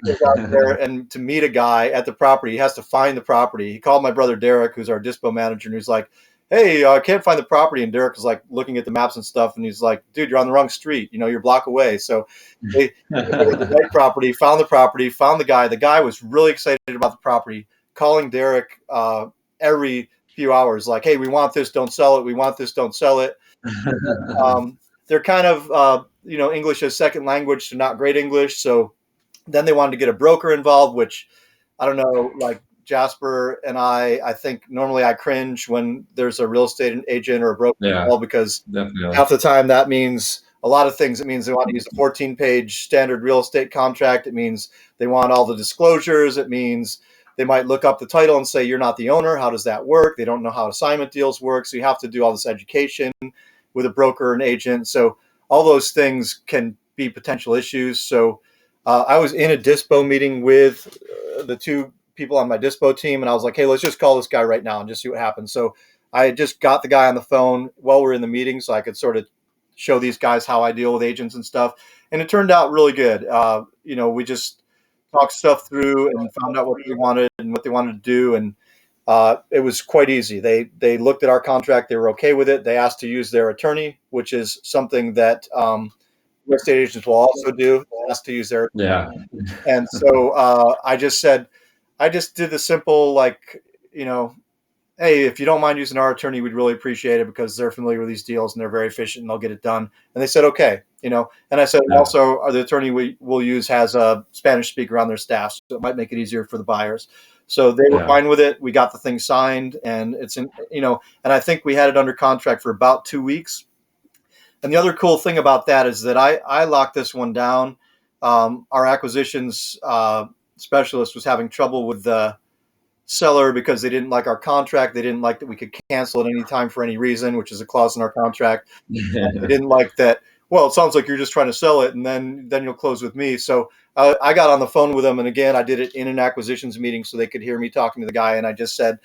goes out there and to meet a guy at the property, he has to find the property. He called my brother Derek, who's our dispo manager, and he's like, hey, I can't find the property. And Derek is like looking at the maps and stuff, and he's like, dude, you're on the wrong street. You're a block away. So they the right property, found the guy. The guy was really excited about the property, calling Derek every few hours, like, hey, we want this, don't sell it. We want this, don't sell it. They're kind of, English as second language, so not great English. So then they wanted to get a broker involved, which I don't know, like Jasper and I think normally I cringe when there's a real estate agent or a broker involved, because definitely. half the time that means a lot of things. It means they want to use a 14-page standard real estate contract. It means they want all the disclosures. It means they might look up the title and say, you're not the owner. How does that work? They don't know how assignment deals work. So you have to do all this education with a broker and agent. So all those things can be potential issues. So I was in a dispo meeting with the two people on my dispo team, and I was like, hey, let's just call this guy right now and just see what happens. So I just got the guy on the phone while we're in the meeting so I could sort of show these guys how I deal with agents and stuff. And it turned out really good. We just talked stuff through and found out what they wanted and what they wanted to do. And it was quite easy. They looked at our contract. They were okay with it. They asked to use their attorney, which is something that real estate agents will also do. They ask to use their attorney. And so I just did the simple, like, hey, if you don't mind using our attorney, we'd really appreciate it, because they're familiar with these deals and they're very efficient and they'll get it done. And they said, okay, and I said, also, the attorney we will use has a Spanish speaker on their staff, so it might make it easier for the buyers. So they were fine with it. We got the thing signed, and it's and I think we had it under contract for about 2 weeks. And the other cool thing about that is that I locked this one down. Our acquisitions specialist was having trouble with the seller because they didn't like our contract. They didn't like that we could cancel at any time for any reason, which is a clause in our contract. They didn't like that. Well, it sounds like you're just trying to sell it, and then you'll close with me. So I got on the phone with them, and again, I did it in an acquisitions meeting so they could hear me talking to the guy. And I just said,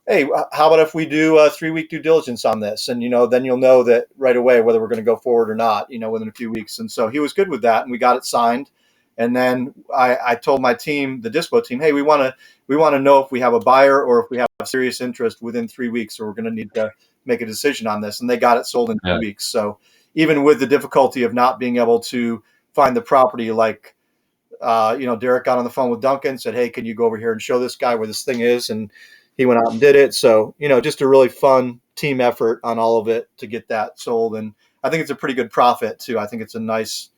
hey, how about if we do a 3-week due diligence on this? And, then you'll know that right away whether we're going to go forward or not, within a few weeks. And so he was good with that, and we got it signed. And then I told my team, the dispo team, hey, we want to know if we have a buyer or if we have serious interest within 3 weeks, or we're going to need to make a decision on this. And they got it sold in 2 weeks. So even with the difficulty of not being able to find the property, like, Derek got on the phone with Duncan, said, hey, can you go over here and show this guy where this thing is? And he went out and did it. So, just a really fun team effort on all of it to get that sold. And I think it's a pretty good profit too. I think it's a nice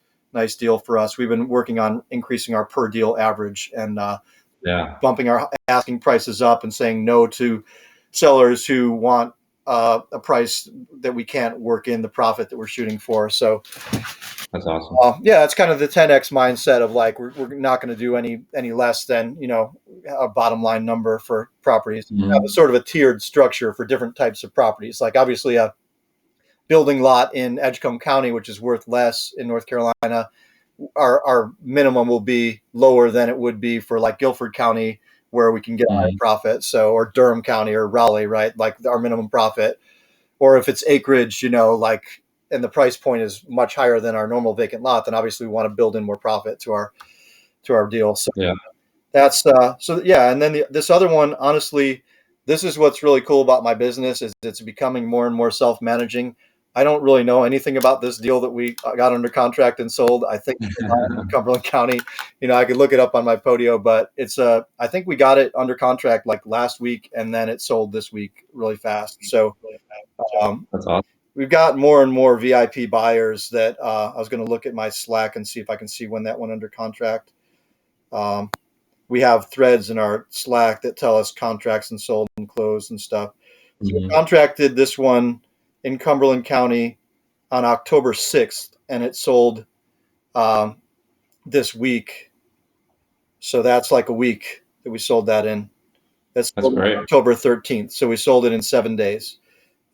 deal for us. We've been working on increasing our per deal average and bumping our asking prices up and saying no to sellers who want a price that we can't work in the profit that we're shooting for. So that's awesome. It's kind of the 10x mindset of like, we're not going to do any less than, a bottom line number for properties. Mm-hmm. Have a sort of a tiered structure for different types of properties. Like obviously a building lot in Edgecombe County, which is worth less in North Carolina, our minimum will be lower than it would be for like Guilford County, where we can get a higher profit. So, or Durham County or Raleigh, right? Like our minimum profit. Or if it's acreage, and the price point is much higher than our normal vacant lot, then obviously we want to build in more profit to our deal. So that's and then this other one, honestly, this is what's really cool about my business is it's becoming more and more self-managing. I don't really know anything about this deal that we got under contract and sold. I think in Cumberland County, I could look it up on my Podio, but it's I think we got it under contract like last week, and then it sold this week really fast. So that's awesome. We've got more and more VIP buyers that I was going to look at my Slack and see if I can see when that went under contract. We have threads in our Slack that tell us contracts and sold and closed and stuff. So we contracted this one in Cumberland County on October 6th, and it sold this week. So that's like a week that we sold that in. That's great. October 13th. So we sold it in 7 days.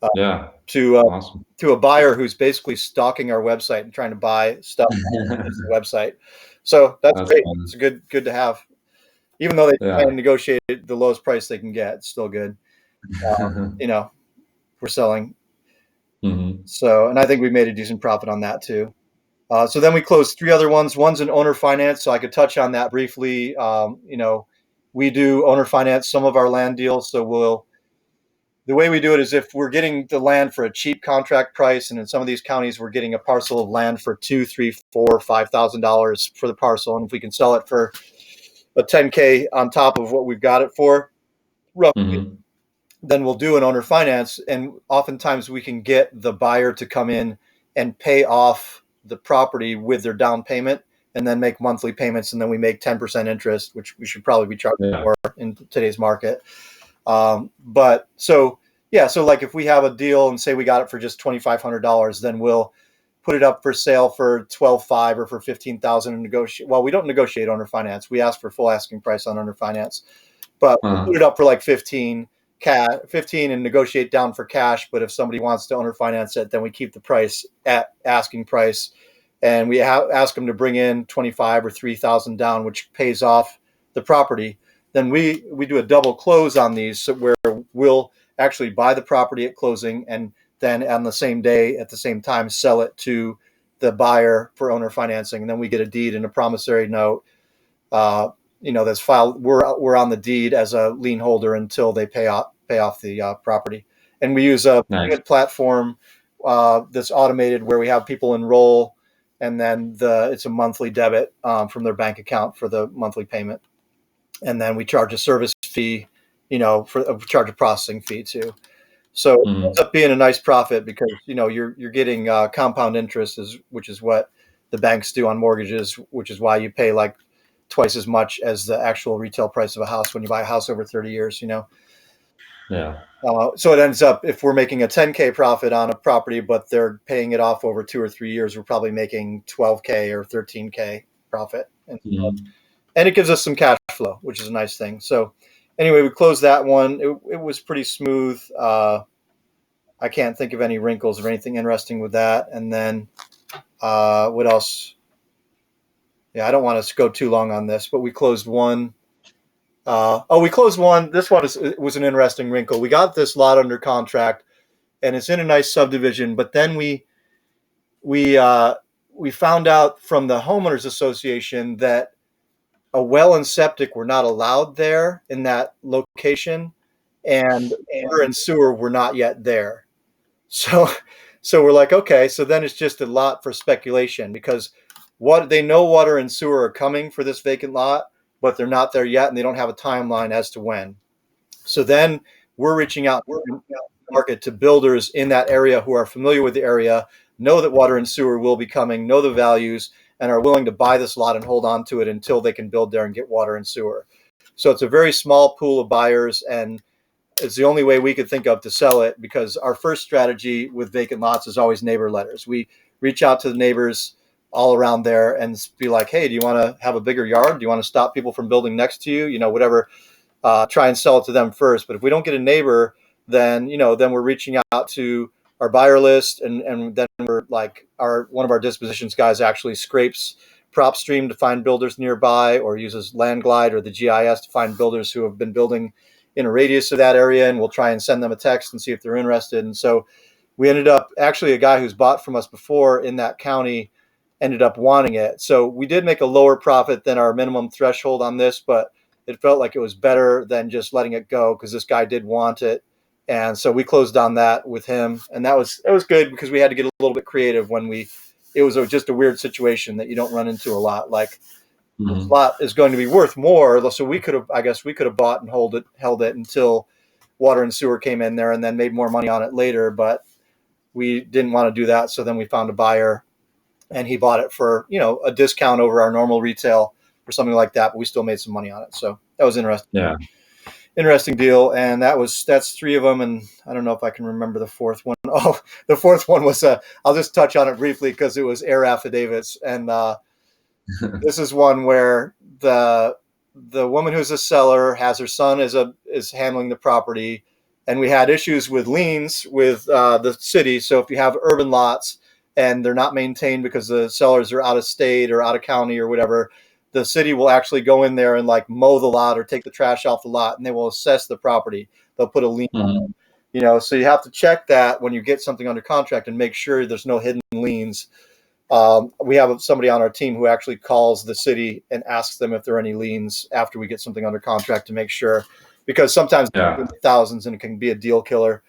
Awesome. To a buyer who's basically stalking our website and trying to buy stuff on the website. So that's great. Fun. It's good to have. even though they try Yeah. and negotiate the lowest price they can get, it's still good. You know, we're selling. Hmm. So, and I think we made a decent profit on that too. So then we closed 3 other ones. One's an owner finance, so I could touch on that briefly. You know, we do owner finance some of our land deals. So the way we do it is if we're getting the land for a cheap contract price, and in some of these counties we're getting a parcel of land for $2, $3, $4, $5,000 for the parcel, and if we can sell it for a 10K on top of what we've got it for, roughly, Hmm. then we'll do an owner finance, and oftentimes we can get the buyer to come in and pay off the property with their down payment and then make monthly payments, and then we make 10% interest, which we should probably be charging Yeah. more in today's market. But so yeah, so like if we have a deal and say we got it for just $2,500, then we'll put it up for sale for 12.5 or for 15,000 and negotiate. Well, we don't negotiate owner finance. We ask for full asking price on owner finance, but we'll put it up for like 15 and negotiate down for cash. But if somebody wants to owner finance it, then we keep the price at asking price, and we ask them to bring in 25 or 3,000 down, which pays off the property. Then we do a double close on these, so where we'll actually buy the property at closing, and then on the same day at the same time sell it to the buyer for owner financing, and then we get a deed and a promissory note. That's filed. We're on the deed as a lien holder until they pay off the property. And we use a Nice. payment platform that's automated, where we have people enroll, and then it's a monthly debit from their bank account for the monthly payment, and then we charge a service fee, charge a processing fee too. So it ends Hmm. up being a nice profit, because you're getting compound interest, which is what the banks do on mortgages, which is why you pay like twice as much as the actual retail price of a house when you buy a house over 30 years. Yeah. So it ends up, if we're making a 10K profit on a property, but they're paying it off over 2 or 3 years, we're probably making 12K or 13K profit. Hmm. And it gives us some cash flow, which is a nice thing. So anyway, we closed that one. It was pretty smooth. I can't think of any wrinkles or anything interesting with that. And then what else? Yeah, I don't want to go too long on this, but we closed one. We closed one. This one was an interesting wrinkle. We got this lot under contract, and it's in a nice subdivision. But then we uh, we found out from the homeowners association that a well and septic were not allowed there in that location, and water and sewer were not yet there. So, so we're like, okay, so then it's just a lot for speculation, because what they know, water and sewer are coming for this vacant lot, but they're not there yet, and they don't have a timeline as to when. So then we're reaching out to the market, to builders in that area who are familiar with the area, know that water and sewer will be coming, know the values, and are willing to buy this lot and hold on to it until they can build there and get water and sewer. So it's a very small pool of buyers, and it's the only way we could think of to sell it, because our first strategy with vacant lots is always neighbor letters. We reach out to the neighbors all around there and be like, hey, do you want to have a bigger yard? Do you want to stop people from building next to you? Whatever. Try and sell it to them first. But if we don't get a neighbor, then we're reaching out to our buyer list, and then we're like, one of our dispositions guys actually scrapes PropStream to find builders nearby, or uses LandGlide or the GIS to find builders who have been building in a radius of that area, and we'll try and send them a text and see if they're interested. And so we ended up, actually, a guy who's bought from us before in that county ended up wanting it. So we did make a lower profit than our minimum threshold on this, but it felt like it was better than just letting it go, because this guy did want it. And so we closed on that with him, and that was good, because we had to get a little bit creative when it was just a weird situation that you don't run into a lot. Like, this Hmm. lot is going to be worth more, so I guess we could have bought and held it until water and sewer came in there, and then made more money on it later. But we didn't want to do that, so then we found a buyer, and he bought it for a discount over our normal retail or something like that. But we still made some money on it, so that was interesting. Yeah. Interesting deal. And that's 3 of them, and I don't know if I can remember the fourth one. Oh, the fourth one was I'll just touch on it briefly, because it was air affidavits. And this is one where the woman who's a seller has her son is handling the property, and we had issues with liens with the city. So if you have urban lots and they're not maintained because the sellers are out of state or out of county or whatever, the city will actually go in there and like mow the lot or take the trash off the lot, and they will assess the property. They'll put a lien on it. You know, so you have to check that when you get something under contract and make sure there's no hidden liens. We have somebody on our team who actually calls the city and asks them if there are any liens after we get something under contract to make sure, because sometimes it's in the thousands and it can be a deal killer.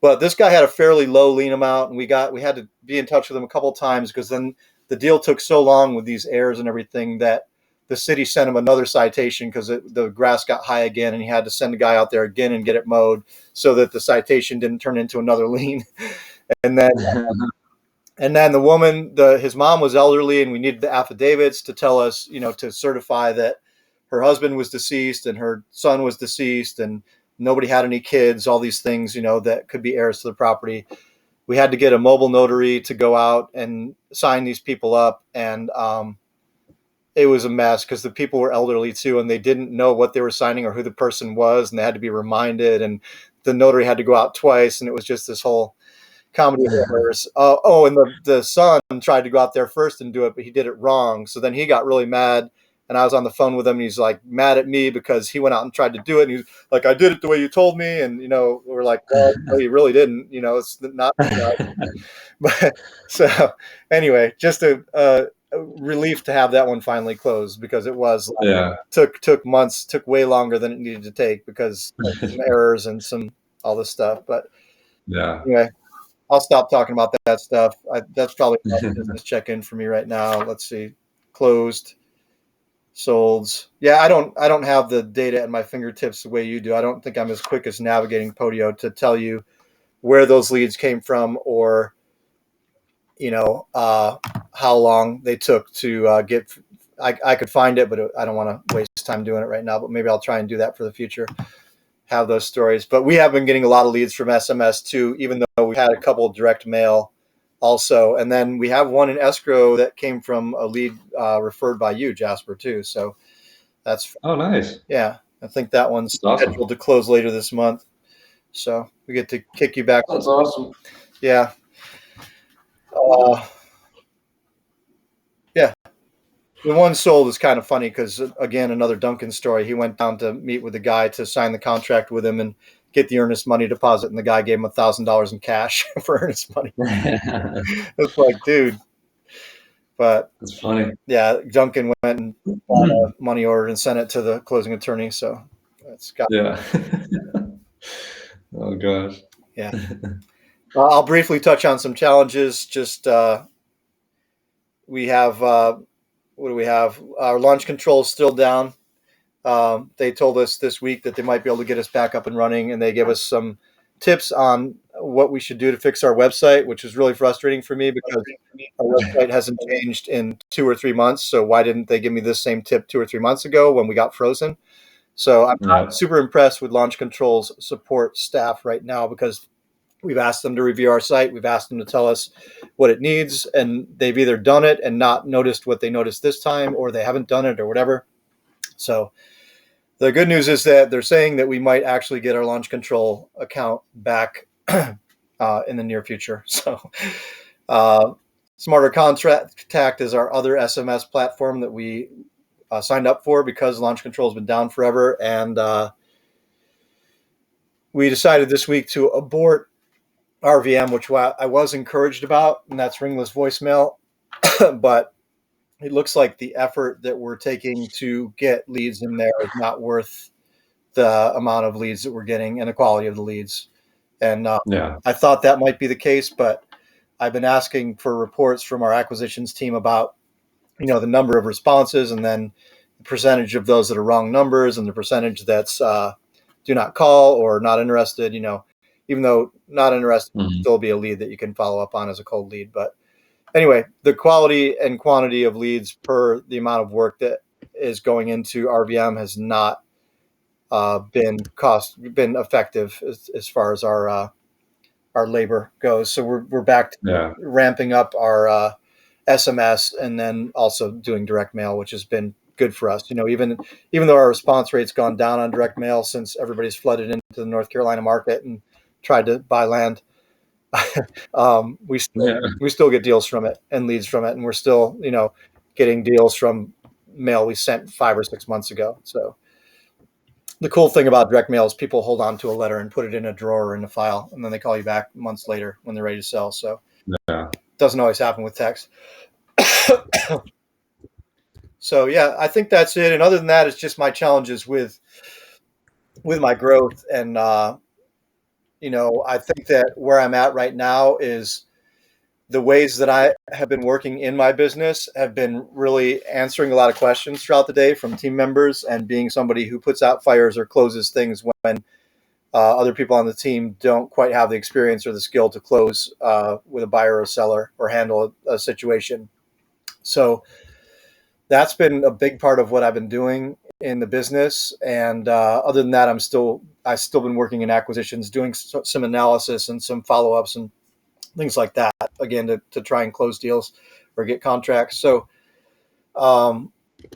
But this guy had a fairly low lien amount, and we had to be in touch with him a couple of times, because then the deal took so long with these heirs and everything that the city sent him another citation because the grass got high again, and he had to send a guy out there again and get it mowed so that the citation didn't turn into another lien. And then the woman, his mom was elderly, and we needed the affidavits to tell us, you know, to certify that her husband was deceased and her son was deceased and nobody had any kids, all these things, you know, that could be heirs to the property. We had to get a mobile notary to go out and sign these people up. And it was a mess because the people were elderly too, and they didn't know what they were signing or who the person was, and they had to be reminded, and the notary had to go out twice, and it was just this whole comedy of errors. And the son tried to go out there first and do it, but he did it wrong. So then he got really mad, and I was on the phone with him, and he's like mad at me because he went out and tried to do it, and he's like, I did it the way you told me. And, you know, we're like, well, no, you really didn't. You know, it's not. But so anyway, just a relief to have that one finally closed, because it was took months, took way longer than it needed to take because of some errors and all this stuff. But anyway, I'll stop talking about that stuff. That's probably a business check-in for me right now. Let's see, closed, solds. Yeah, I don't have the data at my fingertips the way you do. I don't think I'm as quick as navigating Podio to tell you where those leads came from, or, you know, how long they took to get. I could find it, but I don't want to waste time doing it right now. But maybe I'll try and do that for the future. Have those stories. But we have been getting a lot of leads from SMS too, even though we had a couple of direct mail also. And then we have one in escrow that came from a lead referred by you, Jasper, too. So that's nice. Yeah, I think that one's scheduled to close later this month. So we get to kick you back. That's awesome. Yeah. Yeah. The one sold is kind of funny because, again, another Duncan story. He went down to meet with the guy to sign the contract with him and get the earnest money deposit, and the guy gave him $1,000 in cash for earnest money. It's like, dude. But that's funny. Yeah, Duncan went and bought a money order and sent it to the closing attorney. So that's got. Yeah. Oh gosh. Yeah. I'll briefly touch on some challenges. Just we have. What do we have? Our launch control is still down. They told us this week that they might be able to get us back up and running, and they gave us some tips on what we should do to fix our website, which is really frustrating for me because our website hasn't changed in 2 or 3 months. So why didn't they give me this same tip 2 or 3 months ago when we got frozen? So I'm not super impressed with Launch Control's support staff right now, because we've asked them to review our site. We've asked them to tell us what it needs, and they've either done it and not noticed what they noticed this time, or they haven't done it or whatever. So the good news is that they're saying that we might actually get our Launch Control account back in the near future. So Smarter Contact is our other SMS platform that we signed up for because Launch Control has been down forever. And we decided this week to abort RVM, which I was encouraged about, and that's ringless voicemail. But it looks like the effort that we're taking to get leads in there is not worth the amount of leads that we're getting and the quality of the leads. And I thought that might be the case, but I've been asking for reports from our acquisitions team about, you know, the number of responses, and then the percentage of those that are wrong numbers, and the percentage that's do not call or not interested. You know, even though not interested, will still be a lead that you can follow up on as a cold lead. But anyway, the quality and quantity of leads per the amount of work that is going into RVM has not been effective as far as our labor goes. So we're back to ramping up our SMS, and then also doing direct mail, which has been good for us. You know, even though our response rate's gone down on direct mail since everybody's flooded into the North Carolina market and tried to buy land, we still get deals from it and leads from it, and we're still, you know, getting deals from mail we sent 5 or 6 months ago. So the cool thing about direct mail is people hold on to a letter and put it in a drawer or in a file, and then they call you back months later when they're ready to sell. So Yeah. it doesn't always happen with text. So yeah, I think that's it. And other than that, it's just my challenges with my growth. And I think that where I'm at right now is the ways that I have been working in my business have been really answering a lot of questions throughout the day from team members and being somebody who puts out fires or closes things when other people on the team don't quite have the experience or the skill to close with a buyer or a seller or handle a situation. So that's been a big part of what I've been doing in the business. And other than that, I've still been working in acquisitions, doing some analysis and some follow ups and things like that, again, to try and close deals or get contracts. So um,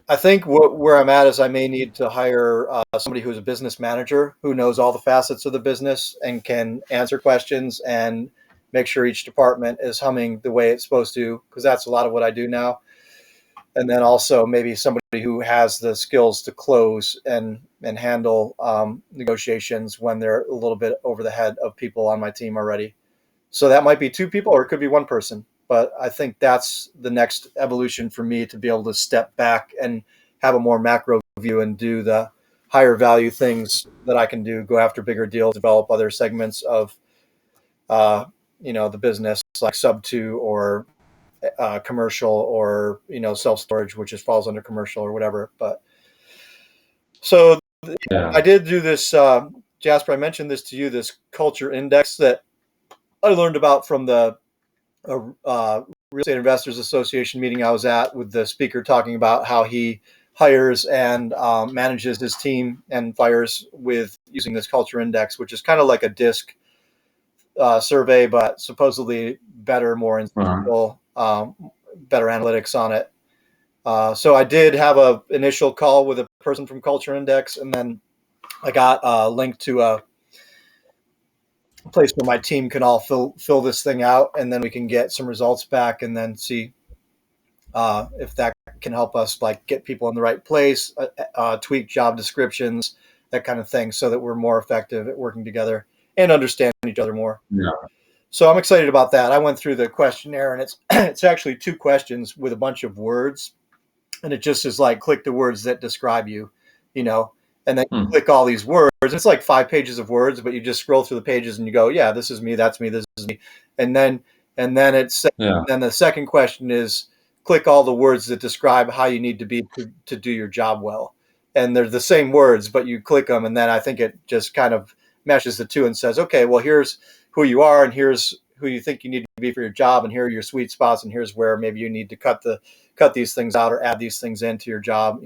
I think where I'm at is I may need to hire somebody who's a business manager who knows all the facets of the business and can answer questions and make sure each department is humming the way it's supposed to, because that's a lot of what I do now. And then also maybe somebody who has the skills to close and handle negotiations when they're a little bit over the head of people on my team already. So that might be 2 people or it could be 1 person. But I think that's the next evolution for me, to be able to step back and have a more macro view and do the higher value things that I can do, go after bigger deals, develop other segments of the business, like sub 2 or commercial, or self storage, which just falls under commercial or whatever. But so Yeah. I did do this, Jasper. I mentioned this to you, this culture index that I learned about from the Real Estate Investors Association meeting I was at, with the speaker talking about how he hires and manages his team and fires with using this culture index, which is kind of like a DISC survey, but supposedly better, more Uh-huh. insightful, better analytics on it. So I did have a initial call with a person from Culture Index, and then I got a link to a place where my team can all fill this thing out, and then we can get some results back, and then see if that can help us like get people in the right place, tweak job descriptions, that kind of thing, so that we're more effective at working together and understanding each other more. Yeah. So I'm excited about that. I went through the questionnaire, and it's actually 2 questions with a bunch of words, and it just is like, click the words that describe you, you know, and then Hmm. click all these words. It's like 5 pages of words, but you just scroll through the pages and you go, yeah, this is me, that's me, this is me, and Yeah. then the second question is, click all the words that describe how you need to be to do your job well, and they're the same words, but you click them, and then I think it just kind of meshes the two and says, okay, well, here's who you are, and here's who you think you need to be for your job, and here are your sweet spots, and here's where maybe you need to cut these things out or add these things into your job.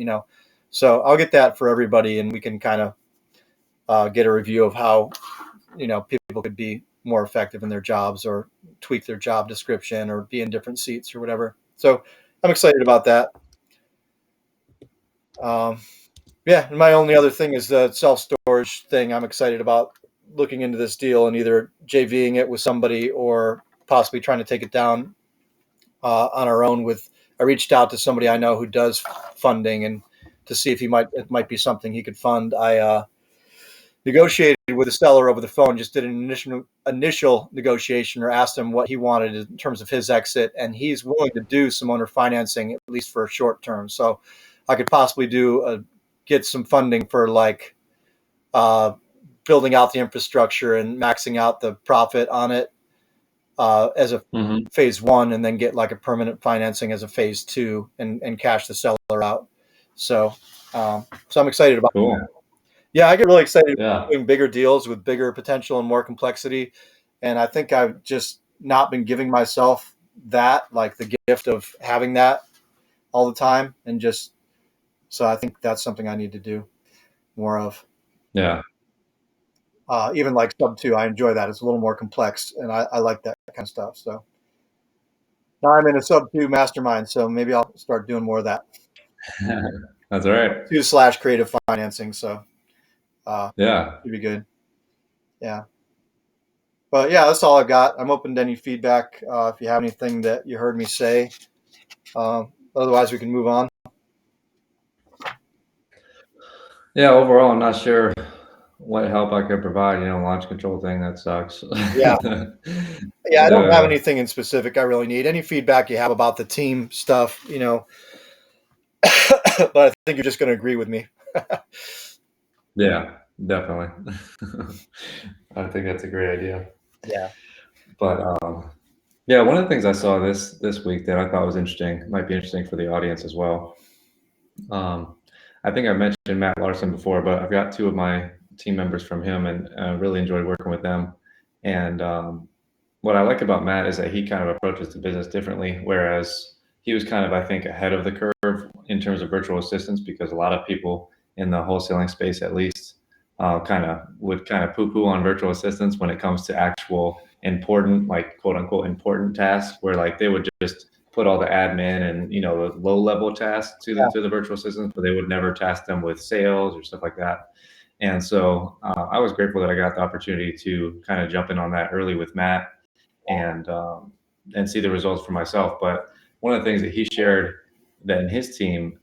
So I'll get that for everybody, and we can kind of get a review of how people could be more effective in their jobs, or tweak their job description, or be in different seats or whatever. So I'm excited about that. um, yeah, and my only other thing is the self-storage thing. I'm excited about looking into this deal and either JVing it with somebody or possibly trying to take it down on our own. I reached out to somebody I know who does funding, and to see if it might be something he could fund. I negotiated with the seller over the phone, just did an initial negotiation, or asked him what he wanted in terms of his exit, and he's willing to do some owner financing, at least for a short term. So I could possibly get some funding for like uh, building out the infrastructure and maxing out the profit on it as a Hmm. phase 1, and then get like a permanent financing as a phase 2, and cash the seller out. So I'm excited about. Cool. Yeah, I get really excited about Yeah. doing bigger deals with bigger potential and more complexity. And I think I've just not been giving myself that, like the gift of having that all the time. And just, so I think that's something I need to do more of. Yeah. Even like sub 2, I enjoy that. It's a little more complex, and I like that kind of stuff. So now I'm in a sub 2 mastermind. So maybe I'll start doing more of that. That's all right. 2/creative financing. So Yeah. should be good. Yeah. But yeah, that's all I've got. I'm open to any feedback if you have anything that you heard me say. Otherwise, we can move on. Yeah, overall, I'm not sure what help I could provide. Launch control thing, that sucks. Yeah. Yeah, I don't have uh, anything in specific I really need. Any feedback you have about the team stuff, but I think you're just going to agree with me. yeah, definitely. I think that's a great idea. Yeah. But yeah, one of the things I saw this week that I thought was interesting, might be interesting for the audience as well. Um, I think I mentioned Matt Larson before, but I've got two of my team members from him, and really enjoyed working with them. And what I like about Matt is that he kind of approaches the business differently, whereas he was kind of, I think, ahead of the curve in terms of virtual assistants, because a lot of people in the wholesaling space, at least, would kind of poo-poo on virtual assistants when it comes to actual important, like quote unquote important tasks, where like they would just put all the admin and the low level tasks to Yeah. the virtual assistants, but they would never task them with sales or stuff like that. And so I was grateful that I got the opportunity to kind of jump in on that early with Matt, and see the results for myself. But one of the things that he shared, that in his team,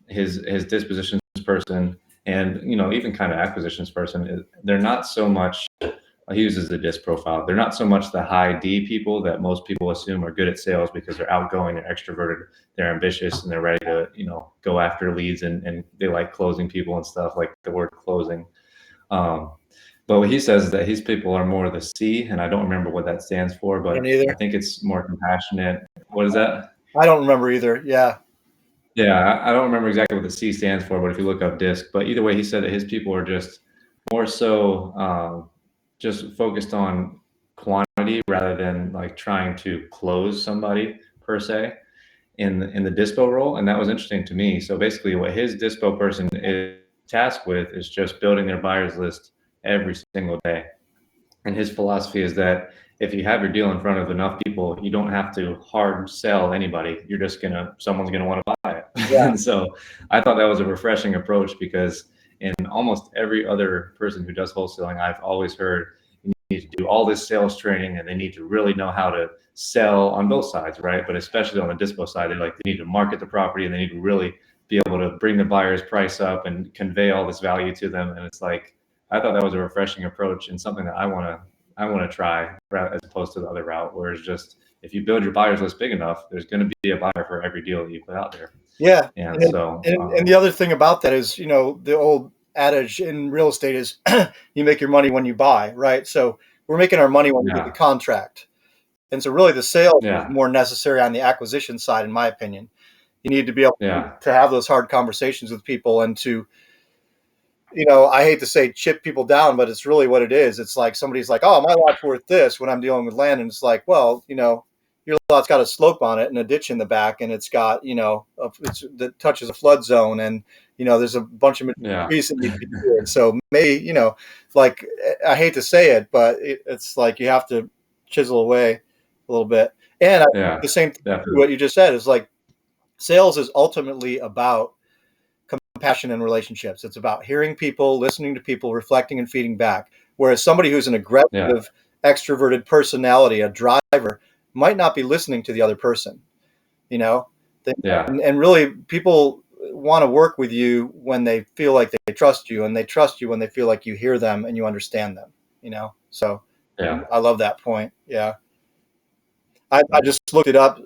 his dispositions person, and even kind of acquisitions person, they're not so much. He uses the DISC profile. They're not so much the high D people that most people assume are good at sales because they're outgoing, they're extroverted, they're ambitious, and they're ready to go after leads, and they like closing people and stuff, like the word closing. Um, but what he says is that his people are more the C, and I don't remember what that stands for, I don't but I either. think it's more compassionate. What is that? I don't remember either. Yeah. Yeah, I don't remember exactly what the C stands for, but if you look up DISC, but either way, he said that his people are just more so just focused on quantity rather than like trying to close somebody per se in the dispo role, and that was interesting to me. So basically, what his dispo person is tasked with is just building their buyers list every single day. And his philosophy is that if you have your deal in front of enough people, you don't have to hard sell anybody. You're just someone's gonna want to buy it. Yeah. And so I thought that was a refreshing approach, because in almost every other person who does wholesaling, I've always heard you need to do all this sales training, and they need to really know how to sell on both sides, right? But especially on the dispo side, they need to market the property, and they need to really be able to bring the buyer's price up and convey all this value to them. And it's like, I thought that was a refreshing approach, and something that I want to try, as opposed to the other route, where it's just, if you build your buyers list big enough, there's going to be a buyer for every deal that you put out there. Yeah. And And, so and the other thing about that is, the old adage in real estate is you make your money when you buy, right? So we're making our money when we get the yeah, contract. And so really the sales is yeah, more necessary on the acquisition side, in my opinion. You need to be able yeah, to have those hard conversations with people and to, I hate to say chip people down, but it's really what it is. It's like somebody's like, oh, my lot's worth this when I'm dealing with land. And it's like, well, your lot's got a slope on it and a ditch in the back, and it's got, that touches a flood zone, and, there's a bunch of yeah, trees that need to be cleared. So maybe, like, I hate to say it, but it's like you have to chisel away a little bit. And I think yeah, the same thing, definitely, what you just said is like sales is ultimately about compassion and relationships. It's about hearing people, listening to people, reflecting and feeding back. Whereas somebody who's an yeah, aggressive, extroverted personality, a driver, might not be listening to the other person. You know, they, yeah, and really, people want to work with you when they feel like they trust you, and they trust you when they feel like you hear them and you understand them. So yeah, I love that point. Yeah. I just looked it up.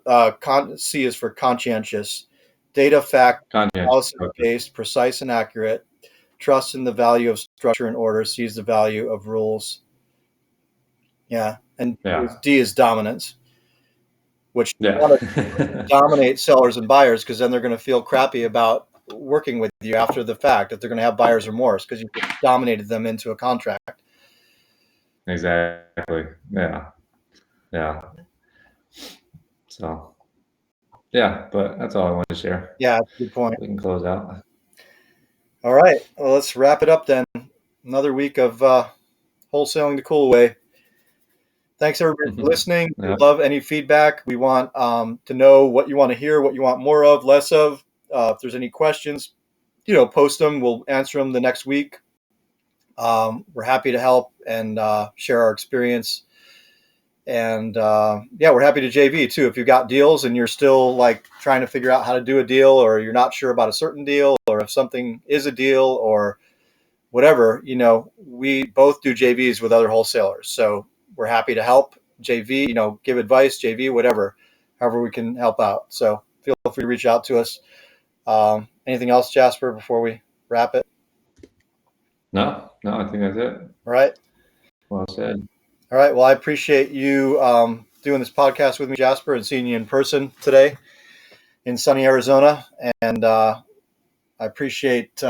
C is for conscientious, data, fact, conscientious. analysis Okay. based, precise and accurate, trust in the value of structure and order, sees the value of rules. Yeah. And Yeah, D is dominance, which you yeah, want to dominate sellers and buyers, because then they're going to feel crappy about working with you after the fact, that they're going to have buyer's remorse because you dominated them into a contract. exactly. Yeah, yeah. So yeah, but that's all I wanted to share. Yeah, that's a good point. We can close out. All right. Well, let's wrap it up then. Another week of wholesaling the cool way. Thanks everybody for listening. We Yeah, love any feedback. We want to know what you want to hear, what you want more of, less of. If there's any questions, post them. We'll answer them the next week. We're happy to help and share our experience. And yeah, we're happy to JV too. If you've got deals and you're still like trying to figure out how to do a deal, or you're not sure about a certain deal, or if something is a deal or whatever, we both do JVs with other wholesalers. So we're happy to help JV, give advice, JV, whatever, however we can help out. So feel free to reach out to us. Anything else, Jasper, before we wrap it? No, I think that's it. All right. Well said. All right. Well, I appreciate you doing this podcast with me, Jasper, and seeing you in person today in sunny Arizona. And I appreciate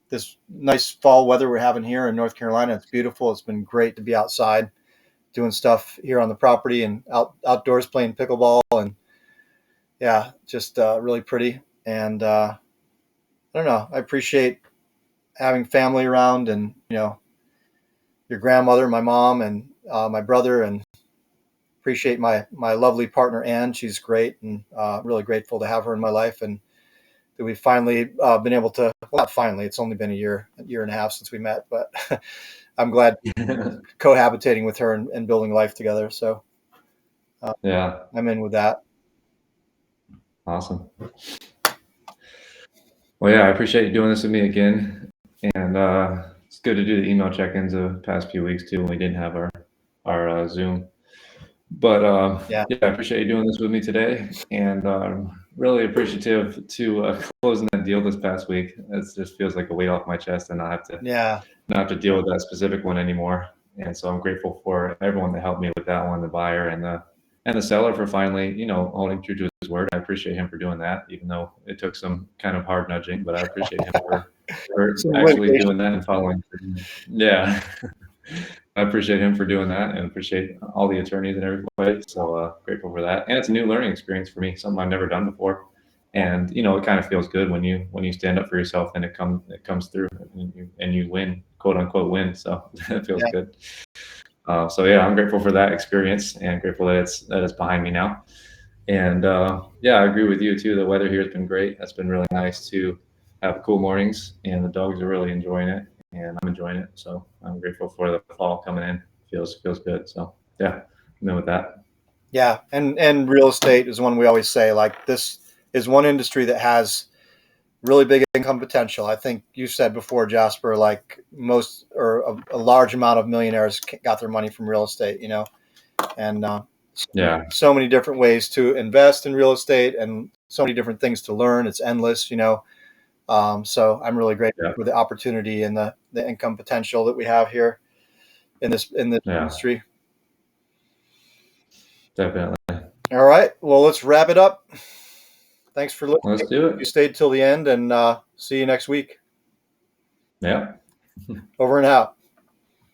this nice fall weather we're having here in North Carolina. It's beautiful. It's been great to be outside doing stuff here on the property and outdoors playing pickleball. And yeah, just really pretty. And I don't know. I appreciate having family around and, your grandmother, my mom, and my brother, and appreciate my lovely partner, Ann. She's great, and really grateful to have her in my life, and that we've finally been able to, well, not finally, it's only been a year and a half since we met, but I'm glad cohabitating with her and building life together. So Yeah. I'm in with that. Awesome. Well, yeah, I appreciate you doing this with me again. And it's good to do the email check-ins the past few weeks too when we didn't have our Zoom. But Yeah. I appreciate you doing this with me today, and really appreciative to closing that deal this past week. It just feels like a weight off my chest, and not have to deal with that specific one anymore. And so I'm grateful for everyone that helped me with that one, the buyer and the seller, for finally, holding true to his word. I appreciate him for doing that, even though it took some kind of hard nudging. But I appreciate him for actually doing that and following through. Yeah. I appreciate him for doing that, and appreciate all the attorneys and everybody. So grateful for that. And it's a new learning experience for me, something I've never done before. And it kind of feels good when you stand up for yourself and it comes through and you win, quote unquote win. So it feels good. So yeah, I'm grateful for that experience and grateful that it's behind me now. And I agree with you too. The weather here has been great. It's been really nice to have cool mornings, and the dogs are really enjoying it, and I'm enjoying it. So I'm grateful for the fall coming in. Feels good. So yeah, I'm in with that. Yeah, and real estate is one we always say, like, this is one industry that has really big income potential. I think you said before, Jasper, like most or a large amount of millionaires got their money from real estate, and so many different ways to invest in real estate and so many different things to learn. It's endless, so I'm really grateful for the opportunity and the income potential that we have here in this industry. Definitely. All right. Well, let's wrap it up. Thanks for listening. Let's do it. You stayed till the end, and see you next week. Yeah. Over and out.